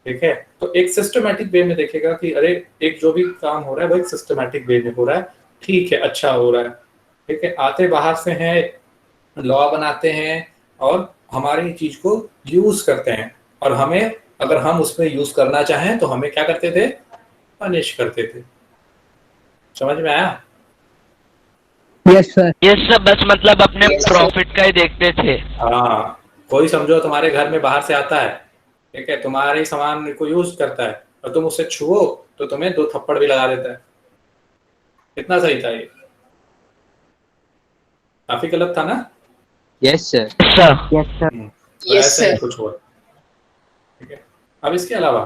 ठीक है। तो एक सिस्टमैटिक वे में देखेगा कि अरे एक जो भी काम हो रहा है वो एक सिस्टमैटिक वे में हो रहा है, ठीक है, अच्छा हो रहा है, ठीक है। आते बाहर से हैं, लॉ बनाते हैं और हमारी चीज को यूज करते हैं, और हमें अगर हम उसमें यूज करना चाहें तो हमें क्या करते थे? पनिश करते थे। समझ में आया? यस सर, बस मतलब अपने प्रॉफिट का ही देखते थे। हाँ, कोई समझो तुम्हारे घर में बाहर से आता है, ठीक है, तुम्हारे सामान को यूज करता है और तुम उससे छुओ तो तुम्हें 2 थप्पड़ भी लगा देता है। कितना सही था ये? काफी गलत था ना? Yes sir. Yes sir. तो ऐसा ही कुछ हुआ, ठीक है। अब इसके अलावा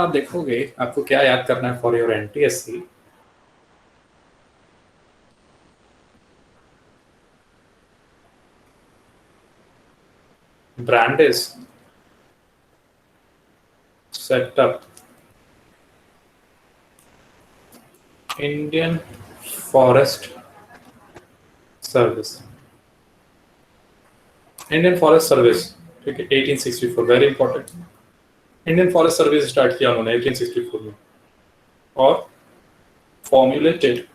आप देखोगे आपको क्या याद करना है for your NTSC. Brandeis set up Indian Forest Service. Indian Forest Service, ठीक है, 1864, very important. Indian forest service start किया उन्होंने 1864 में, और formulated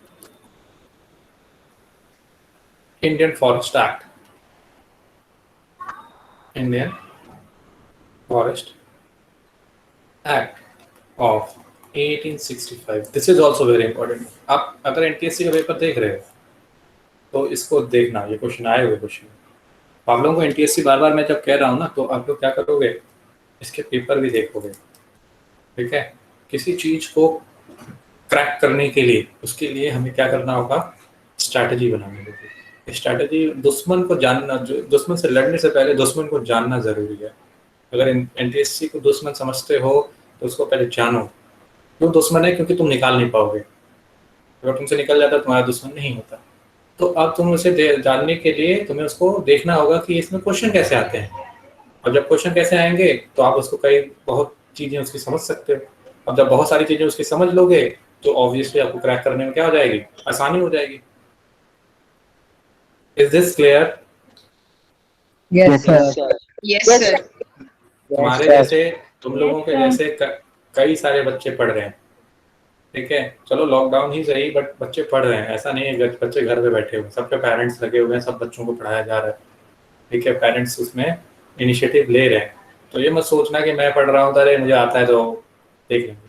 Indian forest act, Indian Forest Act of 1865. This is also very important. आप अगर NTSC का paper देख रहे हो तो इसको देखना, ये क्वेश्चन आए हुए क्वेश्चन। आप लोगों को एनटीएससी बार बार मैं जब कह रहा हूँ ना, तो आप लोग क्या करोगे? इसके पेपर भी देखोगे, ठीक है। किसी चीज को क्रैक करने के लिए, उसके लिए हमें क्या करना होगा? स्ट्रैटेजी बनानी होगी। स्ट्रैटेजी, दुश्मन को जानना, दुश्मन से लड़ने से पहले दुश्मन को जानना जरूरी है। अगर एनटीएससी को दुश्मन समझते हो तो उसको पहले जानो। क्यों दुश्मन है? क्योंकि तुम निकाल नहीं पाओगे। अगर तुमसे निकल जाता तुम्हारा दुश्मन नहीं होता। तो अब तुम उसे जानने के लिए तुम्हें उसको देखना होगा कि इसमें क्वेश्चन कैसे आते हैं, और जब क्वेश्चन कैसे आएंगे तो आप उसको बहुत चीजें उसकी समझ सकते हो। अब जब बहुत सारी चीजें उसकी समझ लोगे तो ऑब्वियसली आपको क्रैक करने में क्या हो जाएगी? आसानी हो जाएगी। Is this clear? Yes sir. Yes sir. तुम्हारे जैसे, तुम लोगों के जैसे कई सारे बच्चे पढ़ रहे हैं, ठीक है। चलो लॉकडाउन ही सही, बट बच्चे पढ़ रहे हैं। ऐसा नहीं है बच्चे घर पे बैठे हुए, सबके पेरेंट्स लगे हुए हैं, सब बच्चों को पढ़ाया जा रहा है, ठीक है। पेरेंट्स उसमें इनिशिएटिव ले रहे हैं। तो ये मत सोचना कि मैं पढ़ रहा हूँ, अरे मुझे आता है तो देख लेंगे,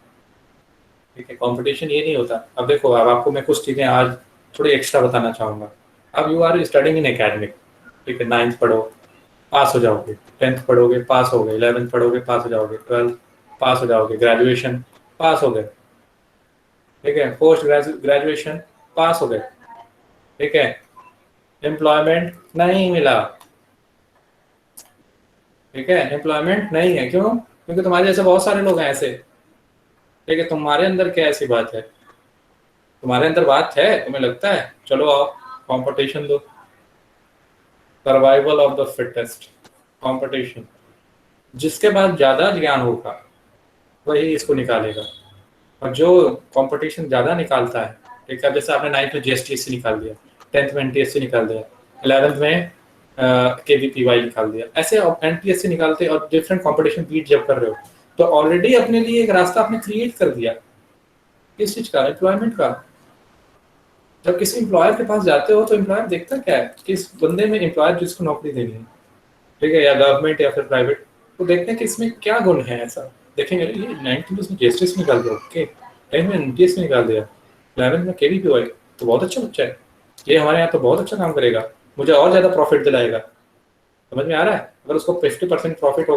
ठीक है। कंपटीशन ये नहीं होता। अब देखो, अब आपको मैं कुछ चीज़ें आज थोड़ी एक्स्ट्रा बताना चाहूँगा। अब you are studying in academic, ठीक है। 9th पढ़ो, पास हो जाओगे। 10th पढ़ोगे, पास हो गए। 11th पढ़ोगे, पास हो जाओगे। 12th पास हो जाओगे। ग्रेजुएशन पास हो गए, ठीक है। पोस्ट ग्रेजुएशन पास हो गए, ठीक है। एम्प्लॉयमेंट नहीं मिला, ठीक है। एम्प्लॉयमेंट नहीं है, क्यों? क्योंकि तुम्हारे जैसे बहुत सारे लोग हैं ऐसे, ठीक है। तुम्हारे अंदर क्या ऐसी बात है? तुम्हारे अंदर बात है, तुम्हें लगता है चलो आओ कंपटीशन दो, survival of the fittest, competition. जिसके पास ज्यादा ज्ञान होगा वही इसको निकालेगा, और जो कंपटीशन ज्यादा निकालता है, ठीक है, जैसे आपने 9th में जीएसटीएससी निकाल दिया, 10th में एनटीएससी निकाल दिया, 11th में केवीपीवाई निकाल दिया, ऐसे एनटीएससी निकालते और डिफरेंट कंपटीशन बीट जब कर रहे हो तो ऑलरेडी अपने लिए एक रास्ता आपने क्रिएट कर दिया। किस चीज का? एम्प्लॉयमेंट का। जब किसी एम्प्लॉयर के पास जाते हो तो एम्प्लॉयर देखता क्या है कि इस बंदे में, एम्प्लॉयर जिसको नौकरी देनी है, ठीक है, या गवर्नमेंट या फिर प्राइवेट, तो देखते हैं कि इसमें क्या गुण है। ऐसा देखेंगे ये 9th में उसने जीएसटीएस निकाल दिया, ओके, 10th में एनटीएस निकाल दिया, 11th में केवीपीवाई, तो बहुत अच्छा बच्चा है, ये हमारे यहाँ तो बहुत अच्छा काम करेगा, मुझे और ज्यादा प्रॉफिट दिलाएगा। समझ में आ रहा है? अगर उसको 50% प्रॉफिट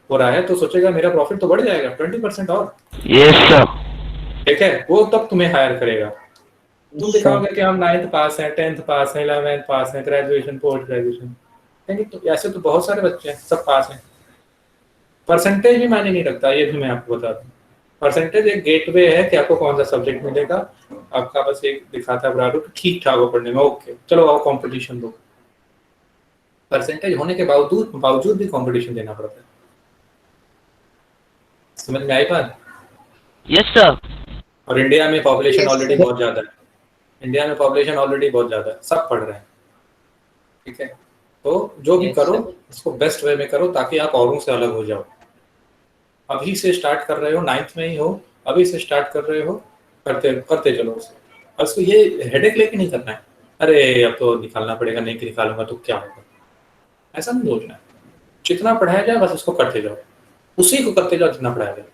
हो रहा है तो सोचेगा मेरा प्रॉफिट तो बढ़ जाएगा 20% और। Yes sir. ठीक है, वो तब तुम्हें हायर करेगा। तुम दिखाओगे कि हम 9th पास हैं, 10th पास हैं, 11th पास हैं, ग्रेजुएशन, पोस्ट ग्रेजुएशन, तो ऐसे तो बहुत सारे बच्चे हैं सब पास हैं। परसेंटेज भी मायने नहीं रखता, ये भी मैं आपको बता दूं। परसेंटेज एक गेटवे है कि आपको कौन सा सब्जेक्ट मिलेगा, आपका बस एक दिखाता है बराबर ठीक ठाक हो पढ़ने में, ओके चलो आओ कंपटीशन दो। परसेंटेज होने के बावजूद भी कंपटीशन देना पड़ता है। समझ में आई बात? Yes sir. और इंडिया में पॉपुलेशन ऑलरेडी बहुत ज्यादा है, इंडिया में पॉपुलेशन ऑलरेडी बहुत ज्यादा है, सब पढ़ रहे हैं, ठीक है। तो जो भी करो इसको बेस्ट वे में करो ताकि आप औरों से अलग हो जाओ। अभी से स्टार्ट कर रहे हो, 9th में ही हो, अभी से स्टार्ट कर रहे हो, करते चलो उसे। और उसको ये हेडेक लेके नहीं करना है, अरे अब तो निकालना पड़ेगा, नहीं निकालूंगा तो क्या होगा, ऐसा नहीं सोचना है। जितना पढ़ाया जाए बस उसको करते जाओ, उसी को करते जाओ जितना पढ़ाया जाए।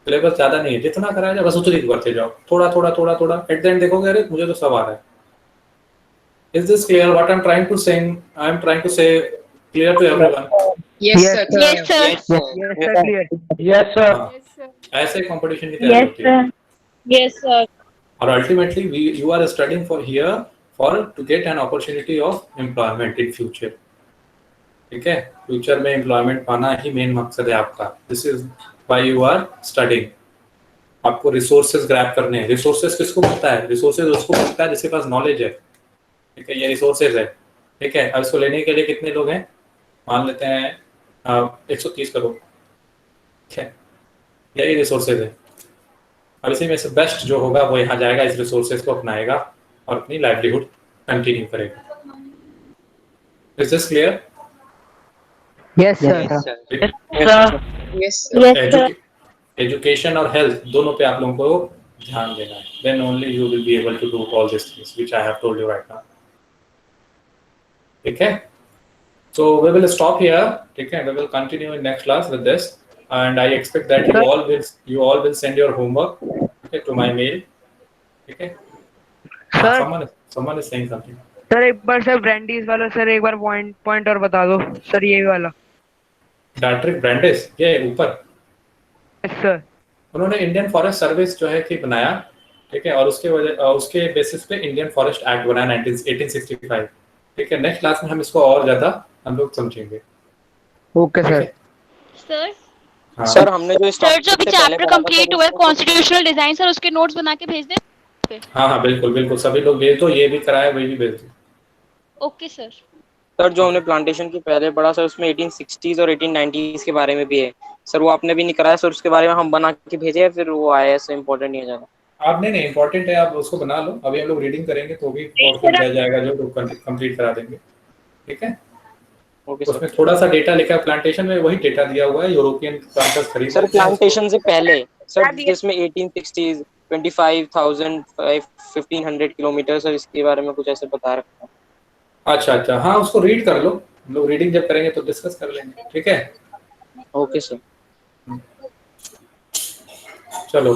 सिलेबस ज्यादा नहीं है, जितना कराया जाए बस उसी को करते जाओ, थोड़ा थोड़ा थोड़ा थोड़ा, एट द एंड देखोगे अरे मुझे तो सब आ रहा है। Is this clear what I'm trying to say? I'm trying to say clear to everyone. Yes sir. Yes sir. Yes sir. Clear. Yes sir. ऐसे कंपटीशन की तैयारी होती है। Yes sir. और ultimately you are studying for here for to get an opportunity of employment in future. ठीक है, future में employment पाना ही मेन मकसद है आपका। This is why you are studying. आपको रिसोर्सेज ग्रैब करने हैं। रिसोर्सेज किसको मिलता है? रिसोर्सेज उसको मिलता है जिसके पास नॉलेज है, ठीक है, ये रिसोर्सेज है, ठीक है। अब इसको लेने के लिए कितने लोग हैं? मान लेते हैं 130 करोड़, ठीक है, यही रिसोर्सेज है। अब इसी में से बेस्ट जो होगा वो यहाँ जाएगा, इस रिसोर्सेज को अपनाएगा और अपनी लाइवलीहुड कंटिन्यू करेगा। Is this clear? Yes sir. Yes sir. Education और हेल्थ दोनों पे आप लोगों को ध्यान देना है। Then only you will be able to do all these things which I have told you right now. ठीक है? So we will stop here. ठीक है? We will continue in next class with this, and I expect that you all will send your homework, okay, to my mail. ठीक है? Sir. Someone is saying something. Sir एक बार sir ब्रांडीज वाला sir एक बार point और बता दो sir, ये वाला डार्ट्रिक ब्रांडिस, ये ऊपर। Yes sir. उन्होंने इंडियन फॉरेस्ट सर्विस जो है कि बनाया, ठीक है, और उसके बेसिस पे इंडियन फॉरेस्ट एक्ट बनाया 1865, ठीक है। नेक्स्ट क्लास में हम इसको और ज्यादा हम लोग समझेंगे। Okay sir. सर हाँ। सर हमने जो सर जो भी चैप्टर कंप्लीट हुआ है कॉन्स्टिट्यूशनल डिजाइन, सर उसके नोट्स बना के भेज दें। हाँ बिल्कुल बिल्कुल, सभी लोग भेज दो, ये भी कराया वही भी भेज दो। Okay sir. सर जो हमने प्लांटेशन की पहले पढ़ा सर, उसमें 1860s और 1890s के बारे में भी है सर, वो आपने भी नहीं कराया सर, उसके बारे में हम बना के भेजे या फिर वो आया ऐसे इम्पोर्टेंट नहीं है ज्यादा? आप नहीं इम्पोर्टेंट है, आप उसको बना लो। अभी हम लोग रीडिंग करेंगे तो भी और फिर रह जाएगा जो लोग कंप्लीट करा देंगे, ठीक है। ओके उसमें थोड़ा सा डेटा लिखा है, प्लांटेशन में वही डेटा दिया हुआ है, यूरोपियन प्लांटर्स खरीद सर प्लांटेशन से पहले सर जिसमें 1860s 25,000 1500 किलोमीटर सर, इसके बारे में कुछ ऐसे बता रखा है। अच्छा, हाँ उसको रीड कर लो, हम लोग रीडिंग जब करेंगे तो डिस्कस कर लेंगे, ठीक है। Okay sir. चलो